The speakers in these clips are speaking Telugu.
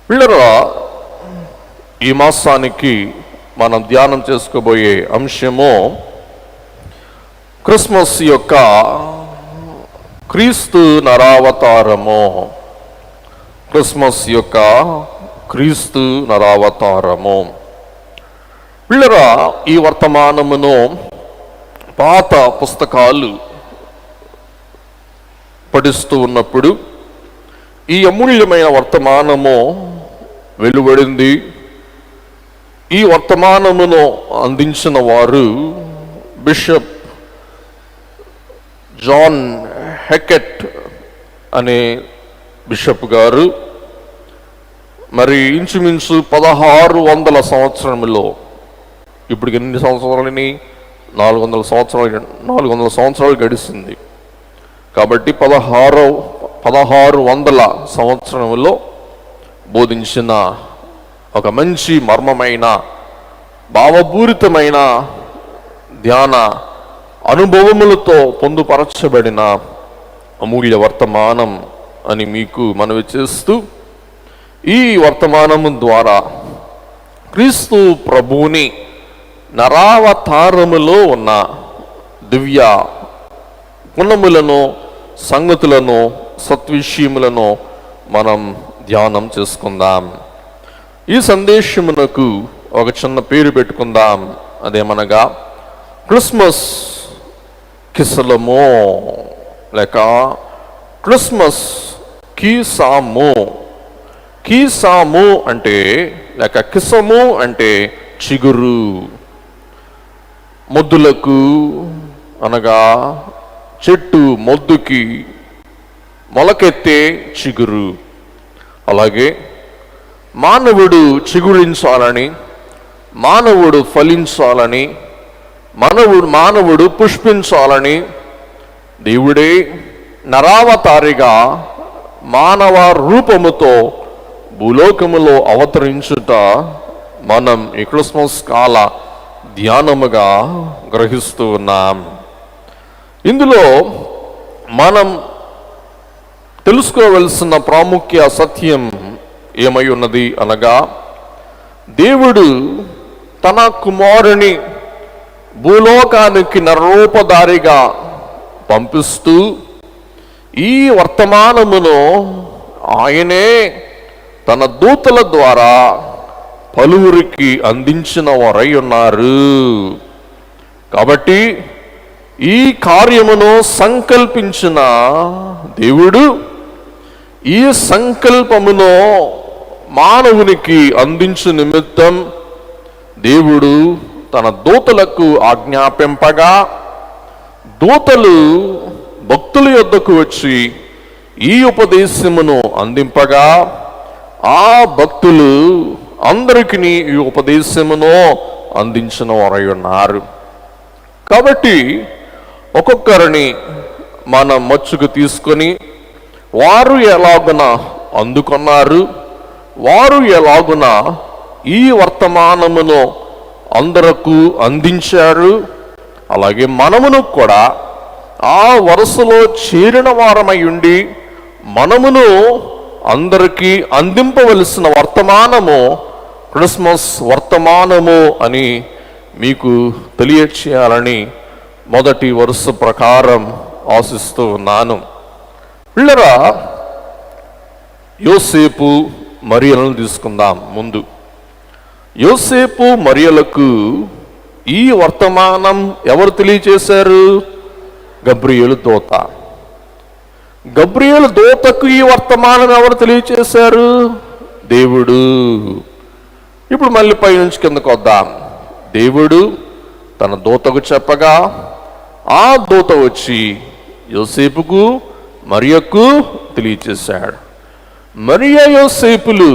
పిల్లరా, ఈ మాసానికి మనం ధ్యానం చేసుకోబోయే అంశము క్రిస్మస్ యొక్క క్రీస్తు నరావతారము. క్రిస్మస్ యొక్క క్రీస్తు నరావతారము. పిల్లరా, ఈ వర్తమానమును పాత పుస్తకాలు పఠిస్తూ ఉన్నప్పుడు ఈ అమూల్యమైన వర్తమానము వెలువడింది. ఈ వర్తమానమును అందించిన వారు బిషప్ జాన్ హెకెట్ అనే బిషప్ గారు. మరి ఇంచుమించు 1600 సంవత్సరంలో, ఇప్పుడు ఎన్ని సంవత్సరాలని 400 సంవత్సరాలు గడిచింది కాబట్టి 1600 సంవత్సరంలో బోధించిన ఒక మంచి మర్మమైన భావపూరితమైన ధ్యాన అనుభవములతో పొందుపరచబడిన అమూల్య వర్తమానం అని మీకు మనవి చేస్తూ, ఈ వర్తమానము ద్వారా క్రీస్తు ప్రభువుని నరావతారములో ఉన్న దివ్య గుణములను, సంగతులను, సత్విషయములను మనం ధ్యానం చేసుకుందాం. ఈ సందేశమునకు ఒక చిన్న పేరు పెట్టుకుందాం. అదేమనగా క్రిస్మస్ కిసలము లేక క్రిస్మస్ కీసాము. కీసాము అంటే లేక కిసము అంటే చిగురు. మొద్దులకు అనగా చెట్టు మొద్దుకి మొలకెత్తే చిగురు. అలాగే మానవుడు చిగురించాలని, మానవుడు ఫలించాలని, మానవుడు పుష్పించాలని దేవుడే నరావతారిగా మానవ రూపముతో భూలోకములో అవతరించుట మనం ఈ క్రిస్మస్ కాల ధ్యానముగా గ్రహిస్తూ ఉన్నాం. ఇందులో మనం తెలుసుకోవలసిన ప్రాముఖ్య సత్యం ఏమై ఉన్నది అనగా, దేవుడు తన కుమారుని భూలోకానికి నరరూపధారిగా పంపిస్తూ ఈ వర్తమానమును ఆయనే తన దూతల ద్వారా పలువురికి అందించిన వారై ఉన్నారు. కాబట్టి ఈ కార్యమును సంకల్పించిన దేవుడు ఈ సంకల్పమును మానవునికి అందించు నిమిత్తం దేవుడు తన దూతలకు ఆజ్ఞాపింపగా, దూతలు భక్తుల యొద్దకు వచ్చి ఈ ఉపదేశమును అందింపగా, ఆ భక్తులు అందరికీ ఈ ఉపదేశమును అందించిన వారై ఉన్నారు. కాబట్టి ఒక్కొక్కరిని మనం మచ్చుకు తీసుకొని వారు ఎలాగున అందుకున్నారు, వారు ఎలాగున ఈ వర్తమానమును అందరకు అందించారు, అలాగే మనమును కూడా ఆ వరుసలో చేరిన వారమై ఉండి మనమును అందరికీ అందింపవలసిన వర్తమానము క్రిస్మస్ వర్తమానము అని మీకు తెలియచేయాలని మొదటి వరుస ప్రకారం ఆశిస్తూ ఉన్నాను. పిల్లరా, యోసేపు మరియలను తీసుకుందాం. ముందు యోసేపు మరియలకు ఈ వర్తమానం ఎవరు తెలియచేశారు? గబ్రియేలు దూత. గబ్రియేలు దూతకు ఈ వర్తమానం ఎవరు తెలియచేశారు? దేవుడు. ఇప్పుడు మళ్ళీ పై నుంచి కిందకు వద్దాం. దేవుడు తన దూతకు చెప్పగా, ఆ దూత వచ్చి యోసేపుకు మరియకు తెలియచేశాడు. మరియ యోసేపులు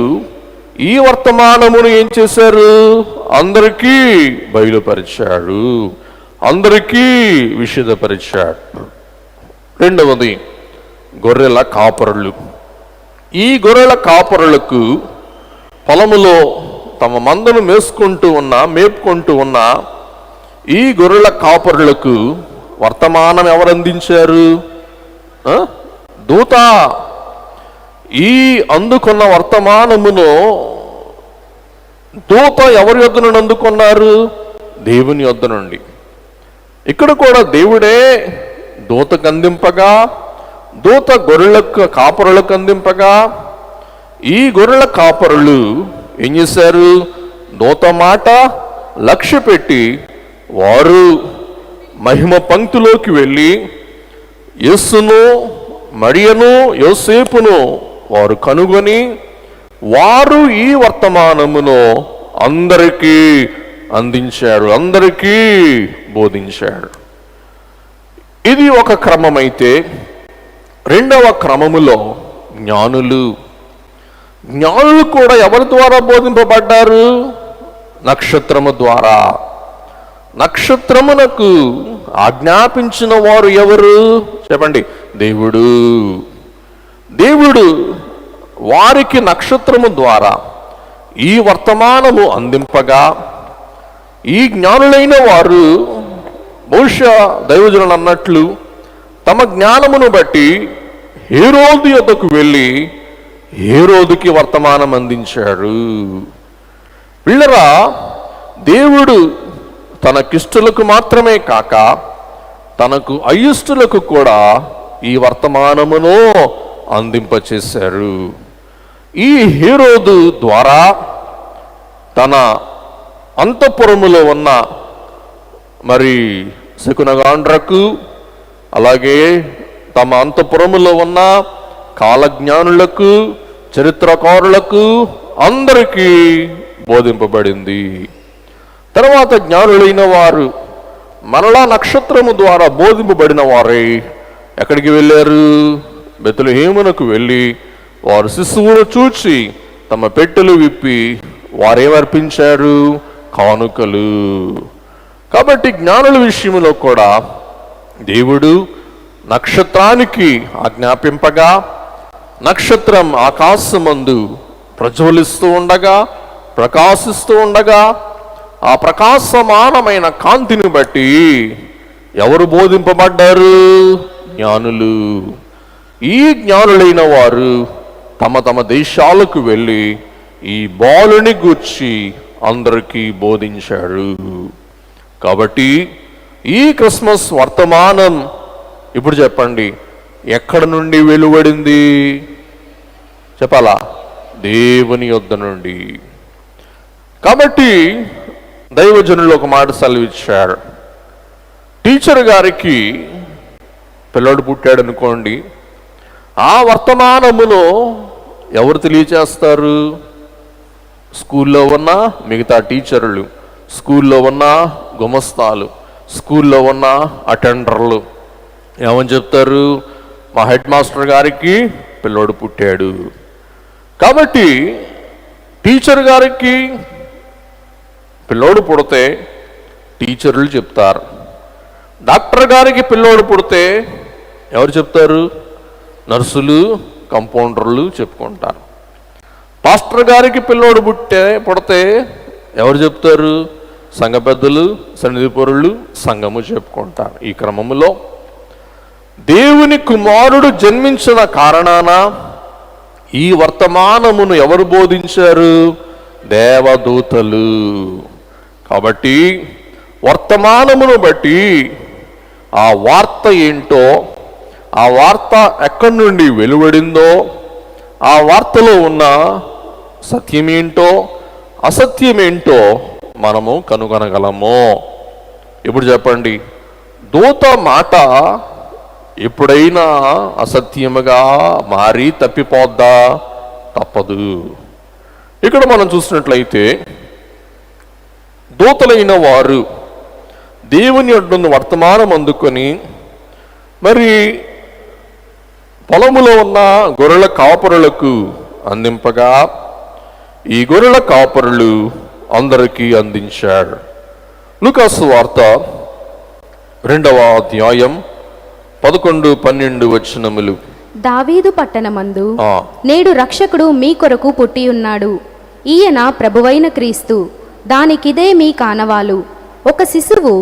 ఈ వర్తమానమును ఏం చేశారు? అందరికీ బయలుపరిచాడు, అందరికీ విషదపరిచాడు. రెండవది గొర్రెల కాపరులు. ఈ గొర్రెల కాపరులకు పొలములో తమ మందను మేపుకుంటూ ఉన్న ఈ గొర్రెల కాపరులకు వర్తమానం ఎవరు అందించారు? దూత. ఈ అందుకున్న వర్తమానమును దూత ఎవరి యొద్ద నుండి అందుకున్నారు? దేవుని యొద్ద నుండి. ఇక్కడ కూడా దేవుడే దూతకు అందింపగా, దూత గొర్రెలకు కాపరులకు అందింపగా, ఈ గొర్రెల కాపరులు ఏం చేశారు? దూత మాట లక్ష్య పెట్టి వారు మహిమ పంక్తిలోకి వెళ్ళి యేసును, మరియను, యోసేపును వారు కనుగొని వారు ఈ వర్తమానమును అందరికీ అందించారు, అందరికీ బోధించాడు. ఇది ఒక క్రమమైతే, రెండవ క్రమములో జ్ఞానులు కూడా ఎవరి ద్వారా బోధింపబడ్డారు? నక్షత్రము ద్వారా. నక్షత్రమునకు ఆజ్ఞాపించిన వారు ఎవరు? చెప్పండి. దేవుడు వారికి నక్షత్రము ద్వారా ఈ వర్తమానము అందింపగా, ఈ జ్ఞానులైన వారు బహుశా దైవజనులు అన్నట్లు తమ జ్ఞానమును బట్టి హేరోదు యొద్దకు వెళ్ళి హేరోదుకి వర్తమానం అందించారు. పిల్లరా, దేవుడు తనకిష్టులకు మాత్రమే కాక తనకు అయిష్టులకు కూడా ఈ వర్తమానమును అందింపచేశారు. ఈ హేరోదు ద్వారా తన అంతఃపురములో ఉన్న మరి శకునగాండ్రకు, అలాగే తమ అంతఃపురములో ఉన్న కాలజ్ఞానులకు, చరిత్రకారులకు అందరికీ బోధింపబడింది. తర్వాత జ్ఞానులైన వారు మరలా నక్షత్రము ద్వారా బోధింపబడిన వారై ఎక్కడికి వెళ్ళారు? బెత్లెహేమునకు వెళ్ళి వారు శిశువును చూచి తమ పెట్టెలు విప్పి వారేమర్పించారు? కానుకలు. కాబట్టి జ్ఞానుల విషయంలో కూడా దేవుడు నక్షత్రానికి ఆజ్ఞాపింపగా, నక్షత్రం ఆకాశమందు ప్రజ్వలిస్తూ ఉండగా, ప్రకాశిస్తూ ఉండగా, ఆ ప్రకాశమానమైన కాంతిని బట్టి ఎవరు బోధింపబడ్డారు? జ్ఞానులు. ఈ జ్ఞానులైన వారు తమ తమ దేశాలకు వెళ్ళి ఈ బాలుని గూర్చి అందరికీ బోధించారు. కాబట్టి ఈ క్రిస్మస్ వర్తమానం ఇప్పుడు చెప్పండి, ఎక్కడి నుండి వెలువడింది? చెప్పాలా? దేవుని యొద్ద నుండి. కాబట్టి దైవజనులు ఒక మాట సెలవిచ్చారు. టీచర్ గారికి పిల్లడు పుట్టాడు అనుకోండి, ఆ వర్తమానమును ఎవరు తెలియచేస్తారు? స్కూల్లో ఉన్న మిగతా టీచర్లు, స్కూల్లో ఉన్న గుమస్తాలు, స్కూల్లో ఉన్న అటెండర్లు ఏమని చెప్తారు? మా హెడ్ మాస్టర్ గారికి పిల్లోడు పుట్టాడు. కాబట్టి టీచర్ గారికి పిల్లోడు పుడితే టీచర్లు చెప్తారు. డాక్టర్ గారికి పిల్లోడు పుడితే ఎవరు చెప్తారు? నర్సులు, కంపౌండర్లు చెప్పుకుంటారు. పాస్టర్ గారికి పిల్లోడు పుడితే ఎవరు చెప్తారు? సంఘ పెద్దలు, సన్నిధి పరులు, సంఘము చెప్పుకుంటారు. ఈ క్రమములో దేవుని కుమారుడు జన్మించిన కారణాన ఈ వర్తమానమును ఎవరు బోధించారు? దేవదూతలు. కాబట్టి వర్తమానమును బట్టి ఆ వార్త ఏంటో, ఆ వార్త ఎక్కడి నుండి వెలువడిందో, ఆ వార్తలో ఉన్న సత్యమేంటో అసత్యమేంటో మనము కనుగొనగలము. ఇప్పుడు చెప్పండి, దూత మాట ఎప్పుడైనా అసత్యముగా మారి తప్పిపోద్దా? తప్పదు. ఇక్కడ మనం చూసినట్లయితే దూతలైన వారు దేవుని యొద్ద వర్తమానం అందుకొని మరి పొలములో ఉన్న గొర్రెల కాపరులకు అందింపగా, ఈ గొర్రెల కాపరులు అందరికీ అందించారు. లూకాసు వార్త 2వ అధ్యాయం 11-12 వచనములు. దావీదు పట్టణమందు నేడు రక్షకుడు మీ కొరకు పుట్టియున్నాడు, ఈయన ప్రభువైన క్రీస్తు. దానికిదే మీ కానవాలు. ఒక శిశువు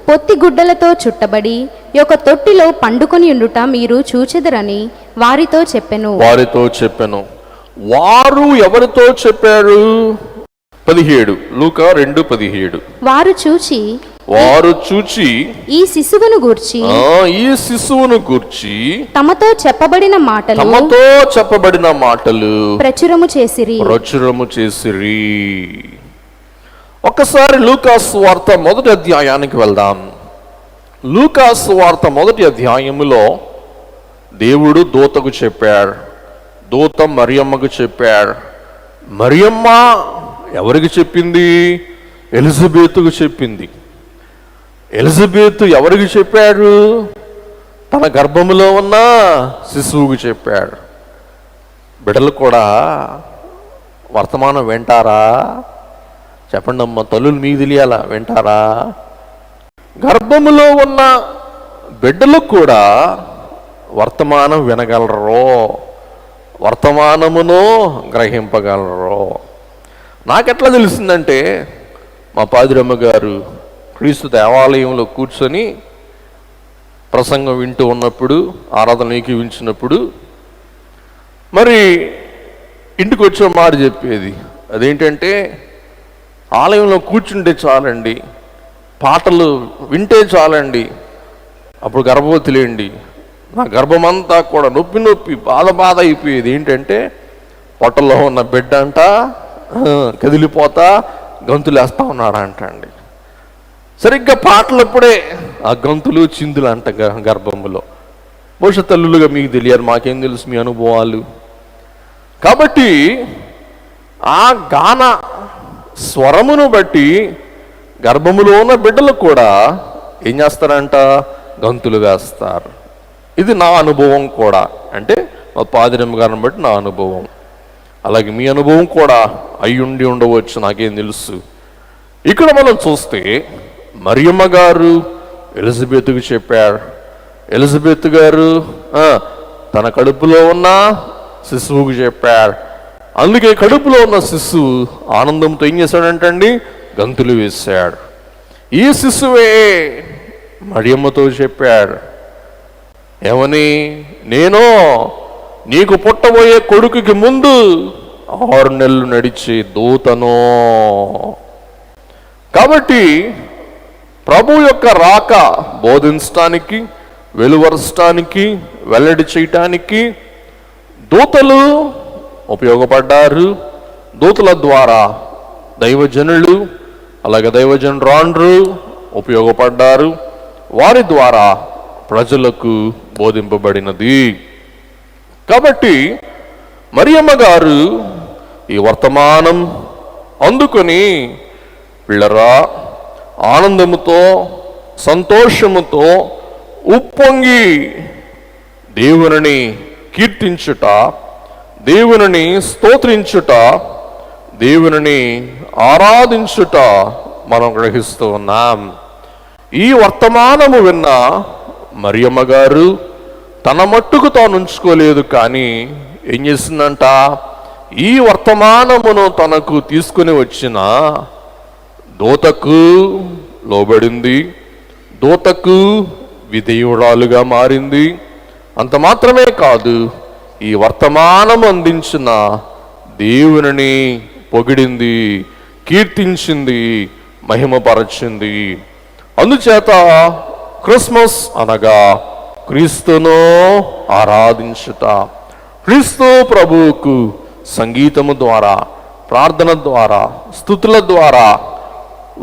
పొత్తి గుడ్డలతో చుట్టబడి ఒక తొట్టిలో పండుకొని ఉండుట మీరు చూచెదరని వారితో చెప్పెను. వారు ఎవరితో చెప్పారు? 17 లూకా 2:17. వారు చూచి ఈ శిశువును గూర్చి తమతో చెప్పబడిన మాటలు ప్రచురము చేసిరి. ఒక్కసారి లూకా సువార్త 1వ అధ్యాయానికి వెళ్దాం. లూకా సువార్త 1వ అధ్యాయములో దేవుడు దూతకు చెప్పాడు, దూత మరియమ్మకు చెప్పాడు. మరియమ్మ ఎవరికి చెప్పింది? ఎలిజబెతుకు చెప్పింది. ఎలిజబెతు ఎవరికి చెప్పాడు? తన గర్భములో ఉన్న శిశువుకు చెప్పాడు. బిడ్డలు కూడా వర్తమానం వింటారా? చెప్పండి అమ్మ, తల్లులు మీకు తెలియాలా, వింటారా? గర్భములో ఉన్న బిడ్డలు కూడా వర్తమానం వినగలరు, వర్తమానమును గ్రహింపగలరు. నాకెట్లా తెలిసిందంటే, మా పాదిరమ్మ గారు క్రీస్తు దేవాలయంలో కూర్చొని ప్రసంగం వింటూ ఉన్నప్పుడు, ఆరాధన ఏకీవించినప్పుడు మరి ఇంటికి వచ్చే మాట చెప్పేది. అదేంటంటే, ఆలయంలో కూర్చుంటే చాలండి, పాటలు వింటే చాలండి, అప్పుడు గర్భవతిలేండి, నా గర్భమంతా కూడా నొప్పి బాధ అయిపోయేది. ఏంటంటే, పొట్టలో ఉన్న బిడ్డ అంట కదిలిపోతా గంతులేస్తా ఉన్నాడంట అండి. సరిగ్గా పాటలప్పుడే ఆ గంతులు చిందులు అంట గర్భములో. బహుశా తల్లులుగా మీకు తెలియాలి, మాకేం తెలుసు మీ అనుభవాలు. కాబట్టి ఆ గాన స్వరమును బట్టి గర్భములో ఉన్న బిడ్డలు కూడా ఏం చేస్తారంట? గంతులు వేస్తారు. ఇది నా అనుభవం కూడా, అంటే మా పాదిరమ్మ గారిని బట్టి నా అనుభవం. అలాగే మీ అనుభవం కూడా అయ్యుండి ఉండవచ్చు, నాకేం తెలుసు. ఇక్కడ మనం చూస్తే మరియమ్మ గారు ఎలిజబెతుకు చెప్పారు. ఎలిజబెత్ గారు తన కడుపులో ఉన్న శిశువుకు చెప్పారు. అందుకే కడుపులో ఉన్న శిశువు ఆనందంతో ఏం చేశాడంటండి? గంతులు వేశాడు. ఈ శిశువే మరియమ్మతో చెప్పాడు, ఏమని? నేను నీకు పుట్టబోయే కొడుకుకి ముందు 6 నెలలు నడిచే దూతను. కాబట్టి ప్రభు యొక్క రాక బోధించటానికి, వెలువరచటానికి, వెల్లడి చేయటానికి దూతలు ఉపయోగపడ్డారు. దూతల ద్వారా దైవజనులు, అలాగే దైవజనురాండ్రు ఉపయోగపడ్డారు. వారి ద్వారా ప్రజలకు బోధింపబడినది. కాబట్టి మరియమ్మ గారు ఈ వర్తమానం అందుకొని పిల్లరా ఆనందముతో, సంతోషముతో ఉప్పొంగి దేవుని కీర్తించుట, దేవుని స్తోత్రించుట, దేవుని ఆరాధించుట మనం గ్రహిస్తూ ఉన్నాం. ఈ వర్తమానము విన్న మరియమ్మ గారు తన మట్టుకు తాను ఉంచుకోలేదు, కానీ ఏం చేసిందంట? ఈ వర్తమానమును తనకు తీసుకుని వచ్చిన దూతకు లోబడింది, దూతకు విధేయురాలుగా మారింది. అంత మాత్రమే కాదు, ఈ వర్తమానం అందించిన దేవుని పొగిడింది, కీర్తించింది, మహిమపరచింది. అందుచేత క్రిస్మస్ అనగా క్రీస్తును ఆరాధించుట, క్రీస్తు ప్రభువుకు సంగీతము ద్వారా, ప్రార్థన ద్వారా, స్తుతుల ద్వారా,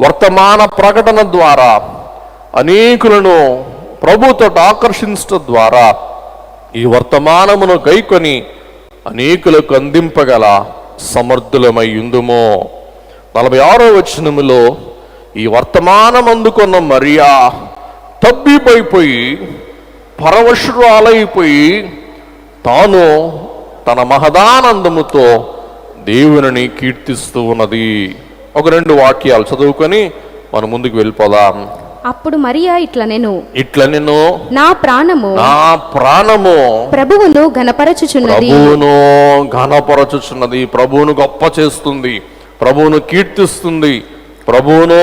వర్తమాన ప్రకటన ద్వారా అనేకులను ప్రభుతో ఆకర్షించడం ద్వారా ఈ వర్తమానమును గైకొని అనేకులకు అందింపగల సమర్థులమై ఉందుమో. 46వ వచనములో ఈ వర్తమానం అందుకున్న మరియా తబ్బిబైపోయి, పరవశురాలైపోయి, తాను తన మహదానందముతో దేవుని కీర్తిస్తూ ఉన్నది. ఒక 2 వాక్యాలు చదువుకొని మనం ముందుకు వెళ్ళిపోదాం. అప్పుడు మరియా ఇట్లా నేను నా ప్రాణము ప్రభువును ఘనపరచుచున్నది, ప్రభువును గొప్ప చేస్తుంది, ప్రభువును కీర్తిస్తుంది, ప్రభువును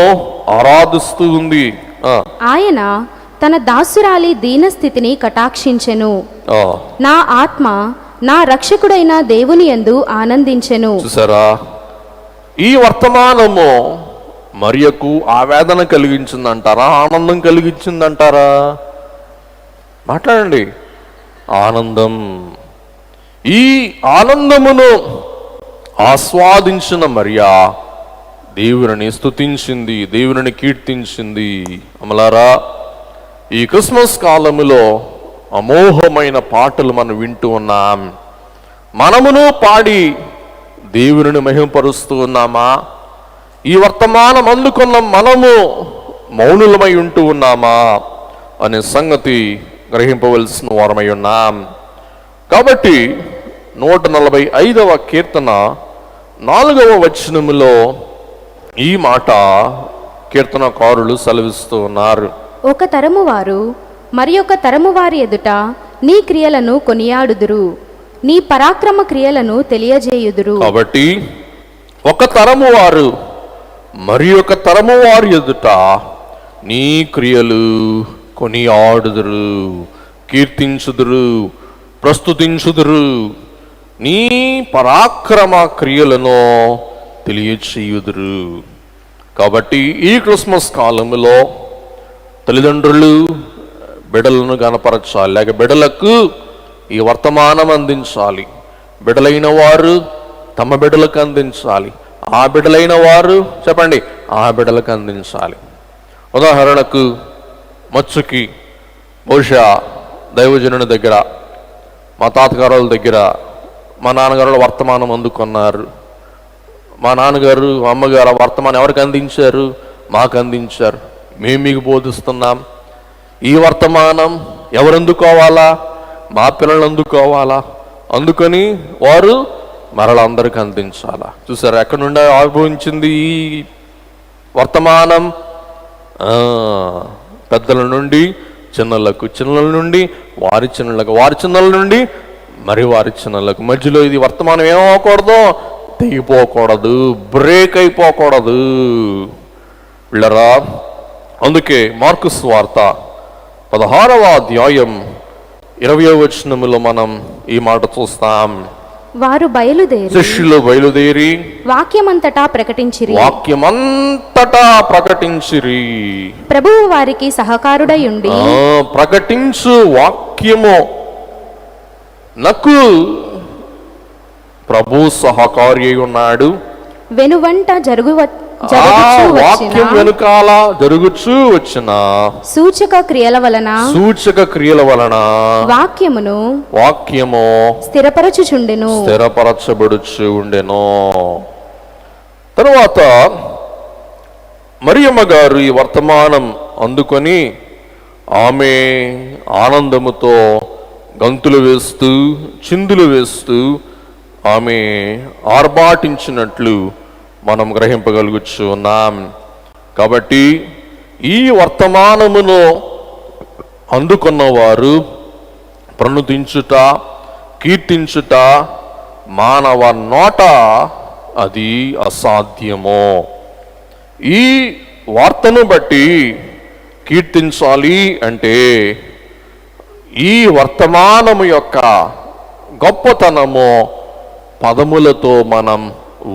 ఆరాధిస్తూ ఉంది. ఆ, ఆయన తన దాసురాలి దీనస్థితిని కటాక్షించెను. ఆ. నా ఆత్మ నా రక్షకుడైన దేవుని యందు ఆనందించెను. చూసారా, ఈ వర్తమానము మరియకు ఆవేదన కలిగించిందంటారా, ఆనందం కలిగించిందంటారా? మాట్లాడండి. ఆనందం. ఈ ఆనందమును ఆస్వాదించిన మరియా దేవుని స్తుతించింది, దేవుని కీర్తించింది. అమలారా, ఈ క్రిస్మస్ కాలములో అమోఘమైన పాటలు మనం వింటూ ఉన్నాం. మనమును పాడి దేవుని మహిమపరుస్తూ ఉన్నామా? ఈ వర్తమానం అందుకున్న మనము మౌనులమై ఉంటూ ఉన్నామా అనే సంగతి గ్రహింపవలసిన వారమై ఉన్నాం. కాబట్టి 145వ కీర్తన 4వ వచనములో ఈ మాట కీర్తనకారులు సెలవిస్తూ ఉన్నారు. ఒక తరము వారు మరి ఒక తరము వారి ఎదుట నీ క్రియలను కొనియాడుదురు, నీ పరాక్రమ క్రియలను తెలియజేయుదురు. కాబట్టి ఒక తరము వారు మరి ఒక తరము వారి ఎదుట నీ క్రియలు కొనియాడుదురు, కీర్తించుదురు, ప్రస్తుతించుదురు, నీ పరాక్రమ క్రియలను తెలియచేయుదురు. కాబట్టి ఈ క్రిస్మస్ కాలంలో తల్లిదండ్రులు బిడ్డలను గణపరచాలి, లేక బిడ్డలకు ఈ వర్తమానం అందించాలి. బిడ్డలైన వారు తమ బిడ్డలకు అందించాలి, ఆ బిడ్డలైన వారు చెప్పండి ఆ బిడ్డలకు అందించాలి. ఉదాహరణకు మచ్చుకి బహుశా దైవజనుని దగ్గర, మా తాతగారుల దగ్గర మా నాన్నగారు వర్తమానం అందుకున్నారు. మా నాన్నగారు అమ్మగారు ఆ వర్తమానం ఎవరికి అందించారు? మాకు అందించారు. మేము మీకు బోధిస్తున్నాం. ఈ వర్తమానం ఎవరు అందుకోవాలా? మా పిల్లలు అందుకోవాలా. అందుకొని వారు మరలందరికీ అందించాలా. చూసారు ఎక్కడి నుండి ఆవిర్భవించింది ఈ వర్తమానం? పెద్దల నుండి చిన్నలకు, చిన్నల నుండి వారి చిన్నలకు, వారి చిన్నల నుండి మరి వారి చిన్నలకు. మధ్యలో ఇది వర్తమానం ఏమవకూడదు, తెగిపోకూడదు, బ్రేక్ అయిపోకూడదు. పిల్లరా, అందుకే మార్కు సువార్త 16వ అధ్యాయం 20వ వచనములో మనం ఈ మాట చూస్తాం. వారు బయలుదేరి, శిష్యులు బయలుదేరి వాక్యమంతటా ప్రకటించిరి, వాక్యమంతటా ప్రకటించిరి. ప్రభువు వారికి సహకారుడై ఉండి, ప్రకటించు వాక్యము నాకు ప్రభు సహకారి అయి ఉన్నాడు. వెనువంట వాక్యం వెనుకాల జరుగుచూ వచ్చిన సూచక క్రియల వలన వాక్యము స్థిరపరచబడుచు ఉండెను. తరువాత మరియమ్మ గారు ఈ వర్తమానం అందుకొని ఆమె ఆనందముతో గంతులు వేస్తూ చిందులు వేస్తూ ఆమె ఆర్భాటించినట్లు మనం గ్రహింపగలుగుచు ఉన్నాం. కాబట్టి ఈ వర్తమానమును అందుకున్నవారు ప్రణుతించుట, కీర్తించుట మానవ నోట అది అసాధ్యము. ఈ వార్తను బట్టి కీర్తించాలి అంటే ఈ వర్తమానము యొక్క గొప్పతనము పదములతో మనం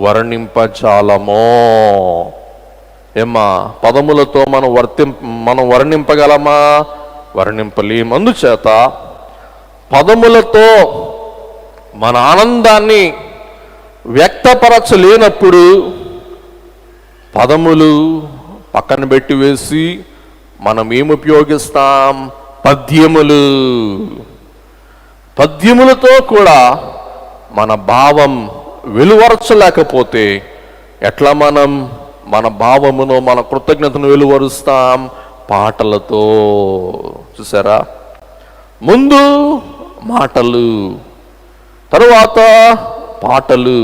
వర్ణింపజాలము. ఏమ్మా, పదములతో మనం వర్ణింపగలమా? వర్ణింపలేము. అందుచేత పదములతో మన ఆనందాన్ని వ్యక్తపరచలేనప్పుడు పదములు పక్కన పెట్టి వేసి మనం ఏమి ఉపయోగిస్తాం? పద్యములు. పద్యములతో కూడా మన భావం వెలువరచలేకపోతే ఎట్లా మనం మన భావమును, మన కృతజ్ఞతను వెలువరుస్తాం? పాటలతో. చూసారా, ముందు మాటలు, తరువాత పాటలు,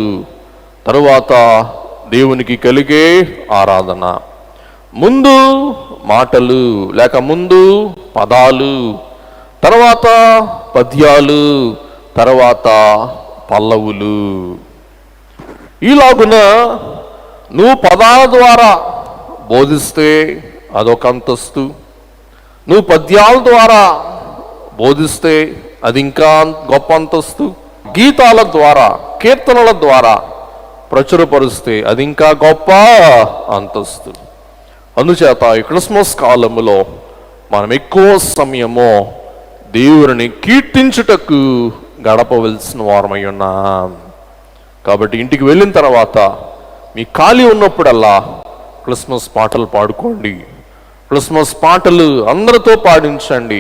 తరువాత దేవునికి కలిగే ఆరాధన. ముందు మాటలు లేక ముందు పదాలు, తర్వాత పద్యాలు, తర్వాత పల్లవులు. ఈలాగున నువ్వు పదాల ద్వారా బోధిస్తే అదొక అంతస్తు, నువ్వు పద్యాల ద్వారా బోధిస్తే అది ఇంకా గొప్ప అంతస్తు, గీతాల ద్వారా కీర్తనల ద్వారా ప్రచురపరుస్తే అది ఇంకా గొప్ప అంతస్తు. అందుచేత ఈ క్రిస్మస్ కాలములో మనం ఎక్కువ సమయము దేవుని కీర్తించుటకు గడపవలసిన వారమై ఉన్నాం. కాబట్టి ఇంటికి వెళ్ళిన తర్వాత మీ ఖాళీ ఉన్నప్పుడల్లా క్రిస్మస్ పాటలు పాడుకోండి. క్రిస్మస్ పాటలు అందరితో పాడించండి.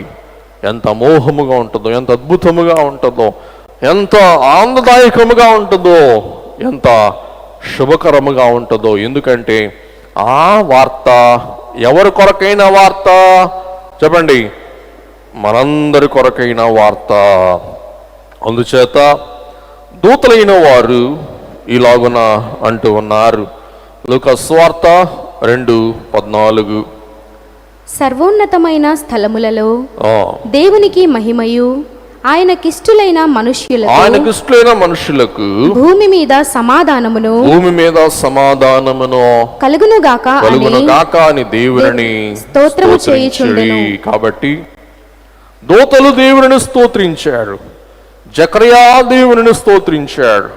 ఎంత అమోఘముగా ఉంటుందో, ఎంత అద్భుతముగా ఉంటుందో, ఎంత ఆనందదాయకముగా ఉంటుందో, ఎంత శుభకరముగా ఉంటుందో. ఎందుకంటే ఆ వార్త ఎవరి కొరకైన వార్త చెప్పండి? మనందరి కొరకైన వార్త. అందుచేత దూతలైన వారు ఇలాగున అంటూ ఉన్నారు. లూకా సువార్త 2:14. సర్వోన్నతమైన స్థలములలో దేవునికి మహిమయు ఆయనకిష్టులైన మనుష్యులకు భూమి మీద సమాధానమును కలుగునుగాక అని దేవుని స్తోత్రము చేయుచుండెను. కాబట్టి దూతలు దేవుని స్తోత్రించారు, జకరియా దేవుని స్తోత్రించాడు,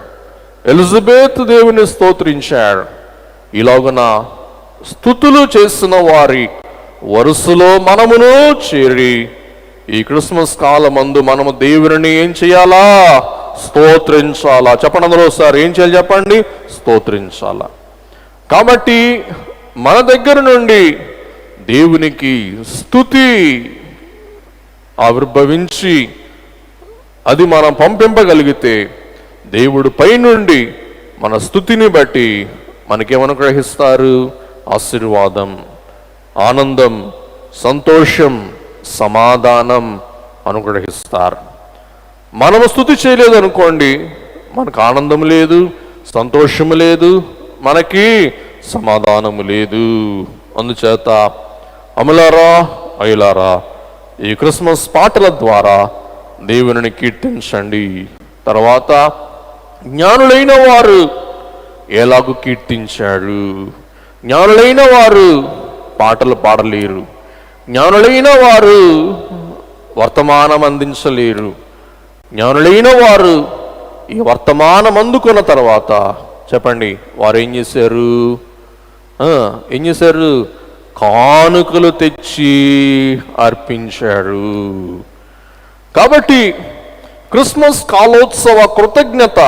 ఎలిజబెత్ దేవుని స్తోత్రించాడు. ఇలాగున స్తుతులు చేసిన వారి వరుసలో మనమును చేరి ఈ క్రిస్మస్ కాలమందు మనము దేవుని ఏం చేయాలా? స్తోత్రించాలా. చెప్పండి అందరూ ఒకసారి, ఏం చేయాలి చెప్పండి? స్తోత్రించాలా. కాబట్టి మన దగ్గర నుండి దేవునికి స్తుతి ఆవిర్భవించి అది మనం పంపింపగలిగితే దేవుడు పైనుండి మన స్తుతిని బట్టి మనకేమనుగ్రహిస్తారు? ఆశీర్వాదం, ఆనందం, సంతోషం, సమాధానం అనుగ్రహిస్తారు. మనము స్తుతి చేయలేదనుకోండి, మనకు ఆనందం లేదు, సంతోషము లేదు, మనకి సమాధానము లేదు. అందుచేత అమలారా అయ్యలారా ఈ క్రిస్మస్ పాటల ద్వారా దేవుని కీర్తించండి. తర్వాత జ్ఞానులైన వారు ఎలాగూ కీర్తించాడు. జ్ఞానులైన వారు పాటలు పాడలేరు, జ్ఞానులైన వారు వర్తమానం అందించలేరు. జ్ఞానులైన వారు ఈ వర్తమానం అందుకున్న తర్వాత చెప్పండి వారు ఏం చేశారు? కానుకలు తెచ్చి అర్పించారు. కాబట్టి క్రిస్మస్ కాలోత్సవ కృతజ్ఞత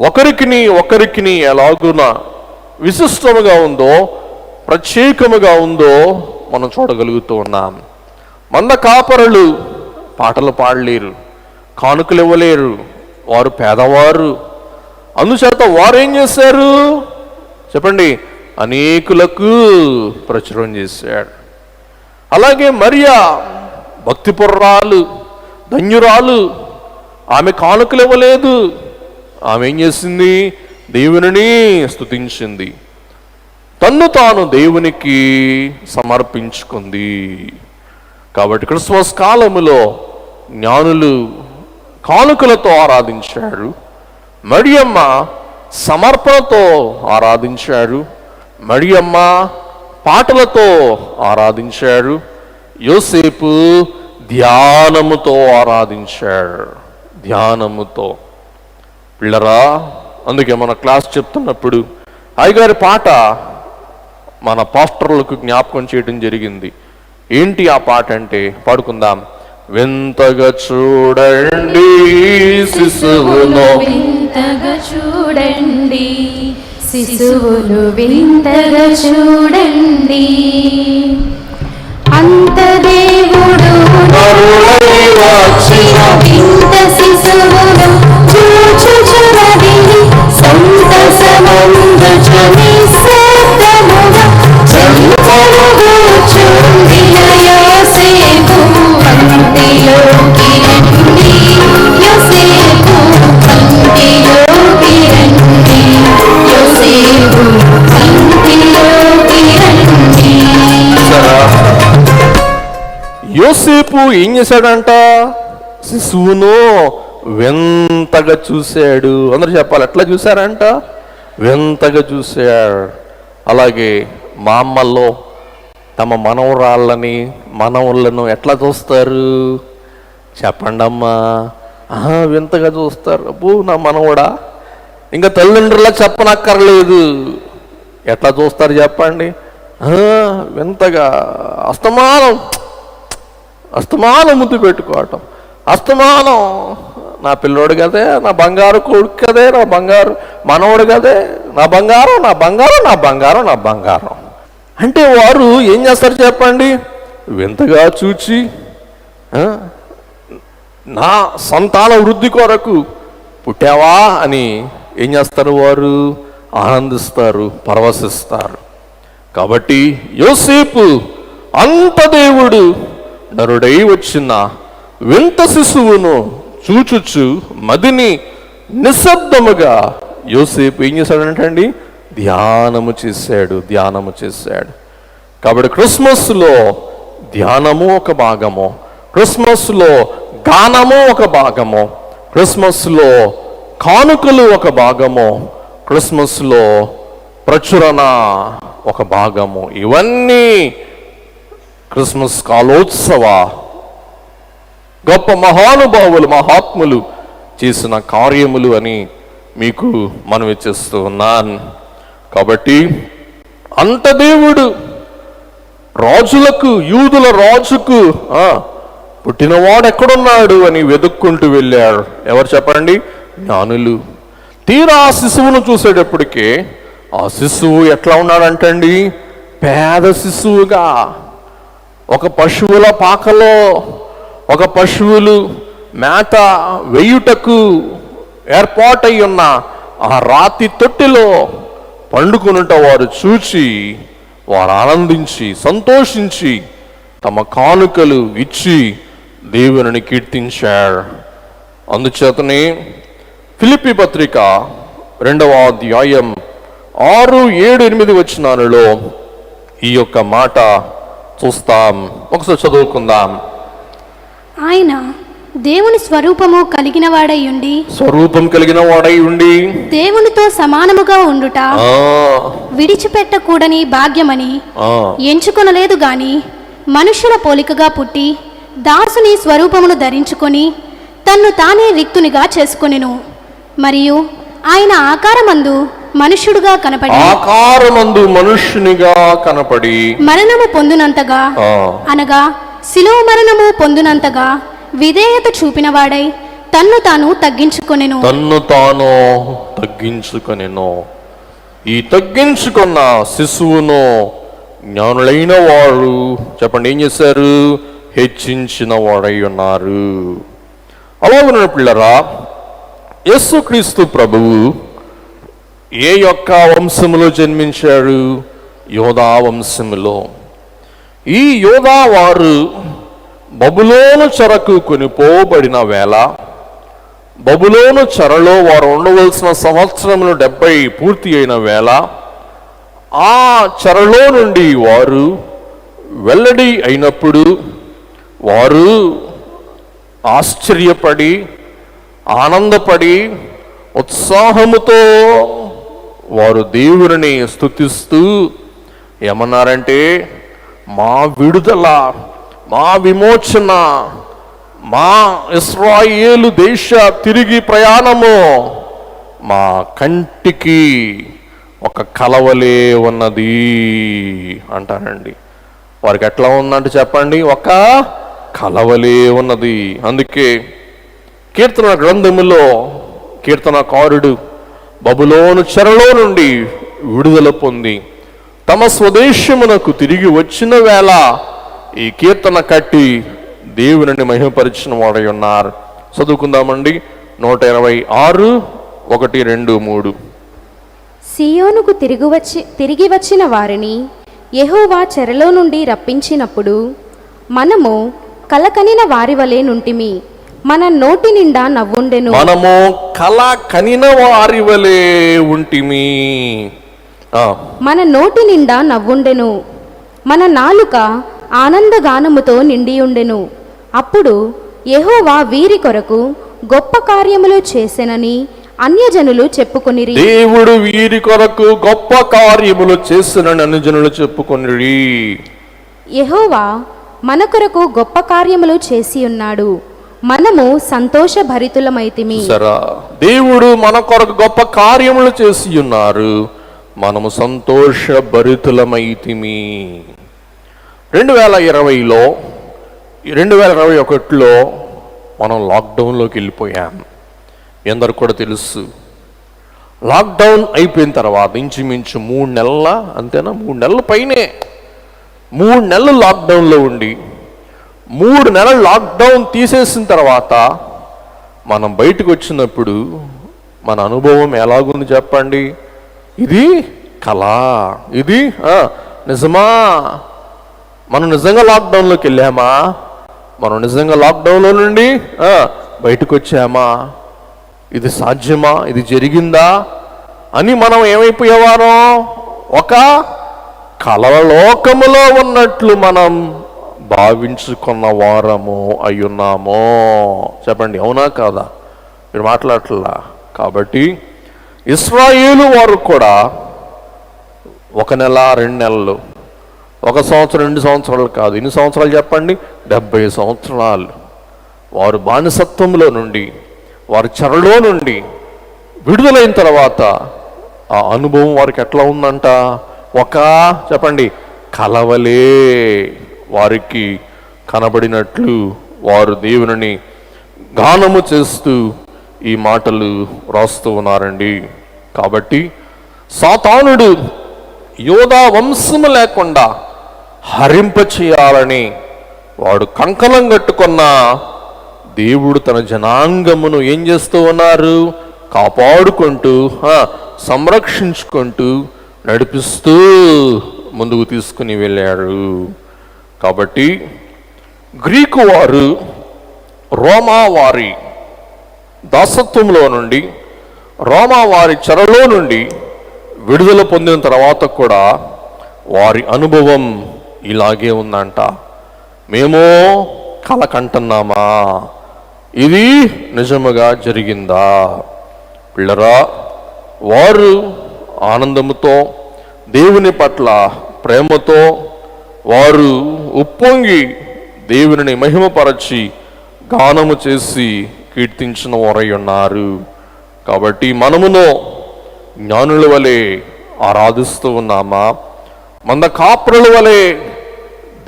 ఒకరికి ఎలాగున విశిష్టముగా ఉందో, ప్రత్యేకముగా ఉందో మనం చూడగలుగుతూ ఉన్నాం. మంద కాపరులు పాటలు పాడలేరు, కానుకలు ఇవ్వలేరు, వారు పేదవారు. అందుచేత వారు ఏం చేశారు చెప్పండి? అనేకులకు ప్రచురం చేశాడు. అలాగే మరియా భక్తిపరురాలు, ధన్యురాలు. ఆమె కానుకలు ఇవ్వలేదు, ఆమె ఏం చేసింది? దేవునిని స్తుతించింది, తన్ను తాను దేవునికి సమర్పించుకుంది. కాబట్టి క్రిస్మస్ కాలములో జ్ఞానులు కానుకలతో ఆరాధించారు, మరియమ్మ సమర్పణతో ఆరాధించారు, మరియమ్మ పాటలతో ఆరాధించారు, యోసేపు ధ్యానముతో ఆరాధించాడు. ధ్యానముతో. పిల్లరా, అందుకే మన క్లాస్ చెప్తున్నప్పుడు అయ్యగారి పాట మన పాస్టర్లకు జ్ఞాపకం చేయడం జరిగింది. ఏంటి ఆ పాట అంటే? పాడుకుందాం. వింతగా చూడండి శిశువును, వింతగా చూడండి శిశువును, వింతగా చూడండి అంత దేవుడు వింత శిశువును చూచుచున్నది సంతసమందుచుని సత్తముగా చంపలుగూచుండిన యోసేపు పంక్తిలోకి రండి, యోసేపు పంక్తిలోకి రండి, యోసేపు పంక్తిలోకి రండి. యోసేపు ఏం చేశాడంట? శిశువును వింతగా చూశాడు. అందరూ చెప్పాలి, ఎట్లా చూశారంట? వింతగా చూశాడు. అలాగే మా అమ్మల్లో తమ మనవరాళ్ళని మనవులను ఎట్లా చూస్తారు చెప్పండి అమ్మా? వింతగా చూస్తారు. అబ్బో నా మనవడా, ఇంకా తల్లిదండ్రులా చెప్పనక్కర్లేదు. ఎట్లా చూస్తారు చెప్పండి? వింతగా అస్తమానం ముద్దు పెట్టుకోవటం, అస్తమానం నా పిల్లోడు కదే, నా బంగారు కొడుకు కదే, నా బంగారు మనవడు కదే, నా బంగారం నా బంగారం నా బంగారం నా బంగారం అంటే వారు ఏం చేస్తారు చెప్పండి? వింతగా చూచి నా సంతాన వృద్ధి కొరకు పుట్టావా అని ఏం చేస్తారు? వారు ఆనందిస్తారు, పరవశిస్తారు. కాబట్టి యోసేపు అంత దేవుడు నరుడై వచ్చిన వింత శిశువును చూచుచు మదిని నిశ్శబ్దముగా యోసేపు ఏం చేశాడంటండి? ధ్యానము చేశాడు. కాబట్టి క్రిస్మస్లో ధ్యానము ఒక భాగము, క్రిస్మస్లో గానము ఒక భాగము, క్రిస్మస్లో కానుకలు ఒక భాగము, క్రిస్మస్లో ప్రచురణ ఒక భాగము. ఇవన్నీ క్రిస్మస్ కాలోత్సవ గొప్ప మహానుభావులు మహాత్ములు చేసిన కార్యములు అని మీకు మనవి చేస్తూ ఉన్నాను. కాబట్టి అంత దేవుడు రాజులకు, యూదుల రాజుకు పుట్టినవాడు ఎక్కడున్నాడు అని వెతుక్కుంటూ వెళ్ళాడు. ఎవరు చెప్పండి? జ్ఞానులు. తీరా ఆ శిశువును చూసేటప్పటికే ఆ శిశువు ఎట్లా ఉన్నాడంటండి? పేద శిశువుగా ఒక పశువుల పాకలో, ఒక పశువులు మేత వేయుటకు ఏర్పాటై ఉన్న ఆ రాతి తొట్టిలో పండుకునుట వారు చూచి వారు ఆనందించి సంతోషించి తమ కానుకలు ఇచ్చి దేవుని కీర్తించారు. అందుచేతనే ఫిలిప్పీ పత్రిక 2వ అధ్యాయం 6, 7, 8 వచనాలలో ఈ యొక్క మాట చూస్తాం. ఒకసారి చదువుకుందాం. ఆయన దేవుని స్వరూపం కలిగిన వాడై ఉండి దేవునితో సమానముగా ఉండుట విడిచిపెట్టకూడని భాగ్యమని ఎంచుకొనలేదు గాని మనుషుల పోలికగా పుట్టి దాసుని స్వరూపమును ధరించుకొని తన్ను తానే రిక్తునిగా చేసుకొనెను. మరియు ఆయన ఆకారమందు మనుష్యునిగా కనపడి మరణము పొందునంతగా అనగా శిలువ మరణము పొందునంతగా విధేయత చూపిన వాడై తన్ను తాను తగ్గించుకొనెను. ఈ తగ్గించుకున్న శిశువును జ్ఞానులైన వారు చెప్పండి ఏం చేశారు? హెచ్చించిన వాడై ఉన్నారు. అలాగే పిల్లరా, యేసుక్రీస్తు ప్రభువు ఏ యొక్క వంశములో జన్మించాడు? యోధా వంశములో. ఈ యోధా వారు బబులోను చెరకు కొనిపోబడిన వేళ, బబులోను చెరలో వారు ఉండవలసిన సంవత్సరములు 70 పూర్తి అయిన వేళ, ఆ చెరలో నుండి వారు వెల్లడి అయినప్పుడు వారు ఆశ్చర్యపడి ఆనందపడి ఉత్సాహముతో వారు దేవుని స్తుతిస్తూ ఏమన్నారంటే, మా విడుదల, మా విమోచన, మా ఇశ్రాయేలు దేశ తిరిగి ప్రయాణము మా కంటికి ఒక కలవలే ఉన్నది అంటారండి. వారికి ఎట్లా ఉందంటే చెప్పండి? ఒక కలవలే ఉన్నది. అందుకే కీర్తన గ్రంథములో కీర్తనకారుడు బబులోను చెరలో నుండి విడుదల పొంది తమ స్వదేశమునకు తిరిగి వచ్చిన వేళ ఈ కీర్తన కట్టి దేవుని మహిమపరిచిన వాడై ఉన్నారు. చదువుకుందామండి. 126, 1, 2, 3. సియోనుకు తిరిగి వచ్చిన వారిని యెహోవా చెరలో నుండి రప్పించినప్పుడు మనము కలకనిన వారి వలె నుంటిమి. మన నోటి నిండా నవ్వుండెను. మనము కల కనిన వారి వలె ఉంటిమి. మన నోటి నిండా నవ్వుండెను, మన నాలుక ఆనందగానముతో నిండియుండెను. అప్పుడు యెహోవా వీరి కొరకు గొప్ప కార్యములు చేసెనని అన్యజనులు చెప్పుకొనిరి. దేవుడు వీరి కొరకు గొప్ప కార్యములు చేసెనని అన్యజనులు చెప్పుకొనిరి. యెహోవా మన కొరకు గొప్ప కార్యములు చేసి ఉన్నాడు, మనము సంతోషభరితులమైతిమి. సరా, దేవుడు మన కొరకు గొప్ప కార్యములు చేసి ఉన్నారు, మనము సంతోషభరితులమైతిమి. 2020లో 2021లో మనం లాక్డౌన్లోకి వెళ్ళిపోయాం. ఎందరు కూడా తెలుసు. లాక్డౌన్ అయిపోయిన తర్వాత ఇంచుమించు 3 నెలల అంతేనా, 3 నెలల పైనే, 3 నెలలు లాక్డౌన్లో ఉండి 3 నెలలు లాక్డౌన్ తీసేసిన తర్వాత మనం బయటకు వచ్చినప్పుడు మన అనుభవం ఎలాగుంది చెప్పండి? ఇది కళ, ఇది నిజమా? మనం నిజంగా లాక్డౌన్లోకి వెళ్ళామా? మనం నిజంగా లాక్డౌన్లో నుండి బయటకు వచ్చామా? ఇది సాధ్యమా? ఇది జరిగిందా అని మనం ఏమైపోయేవారో, ఒక కలలోకములో ఉన్నట్లు మనం భావించుకున్న వారము అయ్యున్నామో. చెప్పండి, అవునా కాదా? మీరు మాట్లాడట్లా. కాబట్టి ఇశ్రాయేలు వారు కూడా 1 నెల 2 నెలలు, 1 సంవత్సరం 2 సంవత్సరాలు కాదు, ఎన్ని సంవత్సరాలు చెప్పండి? 70 సంవత్సరాలు వారు బానిసత్వంలో నుండి, వారి చెరలో నుండి విడుదలైన తర్వాత ఆ అనుభవం వారికి ఎట్లా ఉందంట? ఒక చెప్పండి, కలవలే వారికి కనబడినట్లు వారు దేవుని గానము చేస్తూ ఈ మాటలు రాస్తూ ఉన్నారండి. కాబట్టి సాతానుడు యోధా వంశము లేకుండా హరింప చేయాలని వాడు కంకణం కట్టుకున్న దేవుడు తన జనాంగమును ఏం చేస్తూ ఉన్నారు? కాపాడుకుంటూ, సంరక్షించుకుంటూ, నడిపిస్తూ ముందుకు తీసుకుని వెళ్ళారు. కాబట్టి గ్రీకు వారు రోమా వారి దాసత్వంలో నుండి, రోమా వారి చెరలో నుండి విడుదల పొందిన తర్వాత కూడా వారి అనుభవం ఇలాగే ఉందంట. మేము కల కంటున్నామా? ఇది నిజముగా జరిగిందా? పిల్లరా, వారు ఆనందముతో, దేవుని పట్ల ప్రేమతో వారు ఉప్పొంగి దేవుని మహిమపరచి గానము చేసి కీర్తించిన వారై ఉన్నారు. కాబట్టి మనమును జ్ఞానుల వలె ఆరాధిస్తూ ఉన్నామా? మంద కాపురుల వలె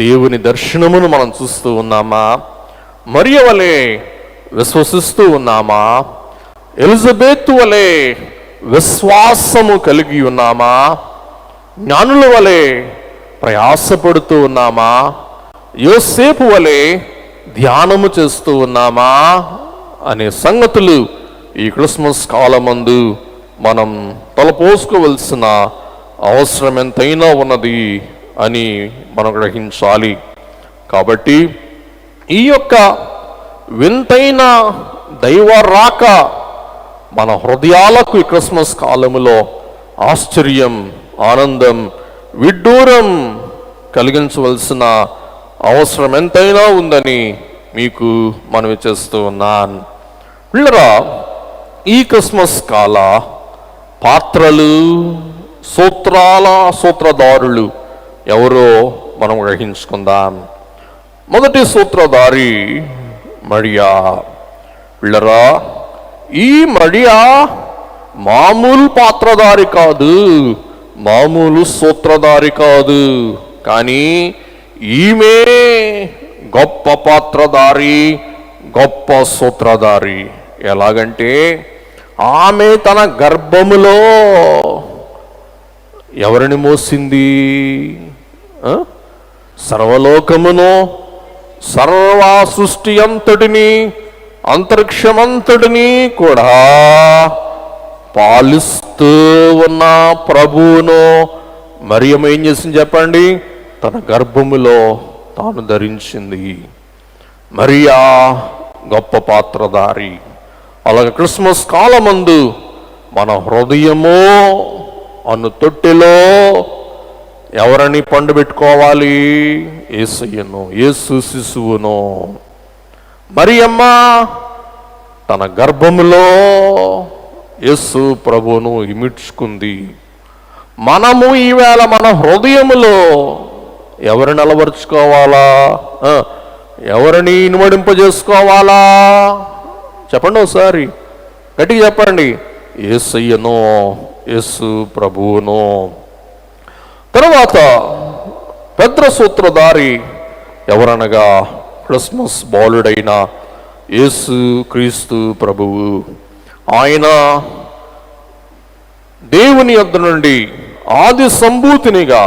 దేవుని దర్శనమును మనం చూస్తూ ఉన్నామా? మరియ వలె విశ్వసిస్తూ ఉన్నామా? ఎలిజబెత్ వలె విశ్వాసము కలిగి ఉన్నామా? జ్ఞానుల వలె ప్రయాసపడుతూ ఉన్నామా? యోసేపు వలె ధ్యానము చేస్తూ ఉన్నామా అనే సంగతులు ఈ క్రిస్మస్ కాలమందు మనం తలపోసుకోవలసిన అవసరం ఎంతైనా ఉన్నది అని మనం గ్రహించాలి. కాబట్టి ఈ యొక్క వింతైన దైవ రాక మన హృదయాలకు ఈ క్రిస్మస్ కాలములో ఆశ్చర్యం, ఆనందం, విడ్డూరం కలిగించవలసిన అవసరం ఎంతైనా ఉందని మీకు మనవి చేస్తూ ఉన్నాను. పిల్లరా, ఈ క్రిస్మస్ కాల పాత్రలు, సూత్రధారులు ఎవరో మనం గ్రహించుకుందాం. మొదటి సూత్రధారి మరియా. పిల్లరా, ఈ మరియా మామూలు పాత్రధారి కాదు, మామూలు సూత్రధారి కాదు, కానీ ఈమె గొప్ప పాత్రధారి, గొప్ప సూత్రధారి. ఎలాగంటే ఆమె తన గర్భములో ఎవరిని మోసింది? సర్వలోకమును, సర్వ సృష్టి అంతటిని, అంతరిక్షమంతటిని కూడా పాలిస్తూ ఉన్న ప్రభువును మరియమ్మ ఏం చేసింది చెప్పండి? తన గర్భములో తాను ధరించింది. మరియా గొప్ప పాత్రధారి. అలాగే క్రిస్మస్ కాలమందు మన హృదయము అను తొట్టెలో ఎవరిని పండుబెట్టుకోవాలి? యేసయ్యను, యేసు శిశువును. మరియమ్మ తన గర్భములో యేసు ప్రభువును ఇమిడ్చుకుంది. మనము ఈవేళ మన హృదయములో ఎవరిని అలవరుచుకోవాలా? ఎవరిని ఇనుమడింపజేసుకోవాలా? చెప్పండి ఒకసారి, గట్టిగా చెప్పండి. యేసయ్యనో, యేసు ప్రభువునో. తర్వాత పెద్ద సూత్రధారి ఎవరనగా క్రిస్మస్ బాలుడైన యేసు క్రీస్తు ప్రభువు. ఆయన దేవుని యొద్ద నుండి ఆది సంభూతినిగా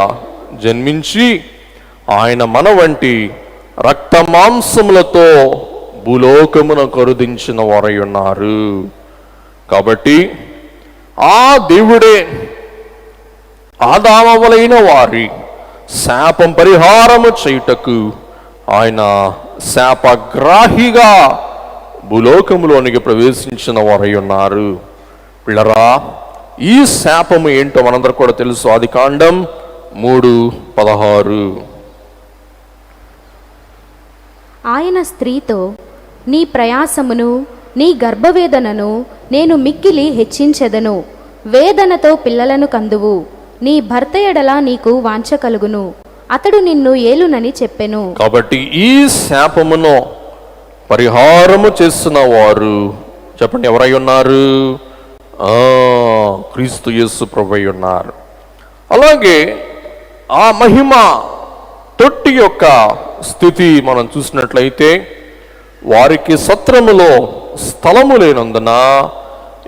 జన్మించి ఆయన మన వంటి రక్త మాంసములతో భూలోకమున కరుదించిన వారై ఉన్నారు. కాబట్టి ఆ దేవుడే ఆదామవలైన వారి శాపం పరిహారము చేయుటకు ఆయన శాపగ్రాహిగా భూలోకములోనికి ప్రవేశించిన వారై ఉన్నారు. పిల్లరా, ఈ శాపము ఏంటో మనందరూ కూడా తెలుసు. ఆదికాండం 3:16. ఆయన స్త్రీతో, నీ ప్రయాసమును నీ గర్భవేదనను నేను మిక్కిలి హెచ్చించెదను, వేదనతో పిల్లలను కందువు, నీ భర్త ఎడల నీకు వాంఛ కలుగును, అతడు నిన్ను ఏలునని చెప్పెను. కాబట్టి ఈ శాపమును పరిహారము చేస్తున్న వారు చెప్పండి, ఎవరై ఉన్నారు? క్రీస్తు యేసు ప్రభువై ఉన్నారు. అలాగే ఆ మహిమ తొట్టి యొక్క స్థితి మనం చూసినట్లయితే, వారికి సత్రములో స్థలము లేనందున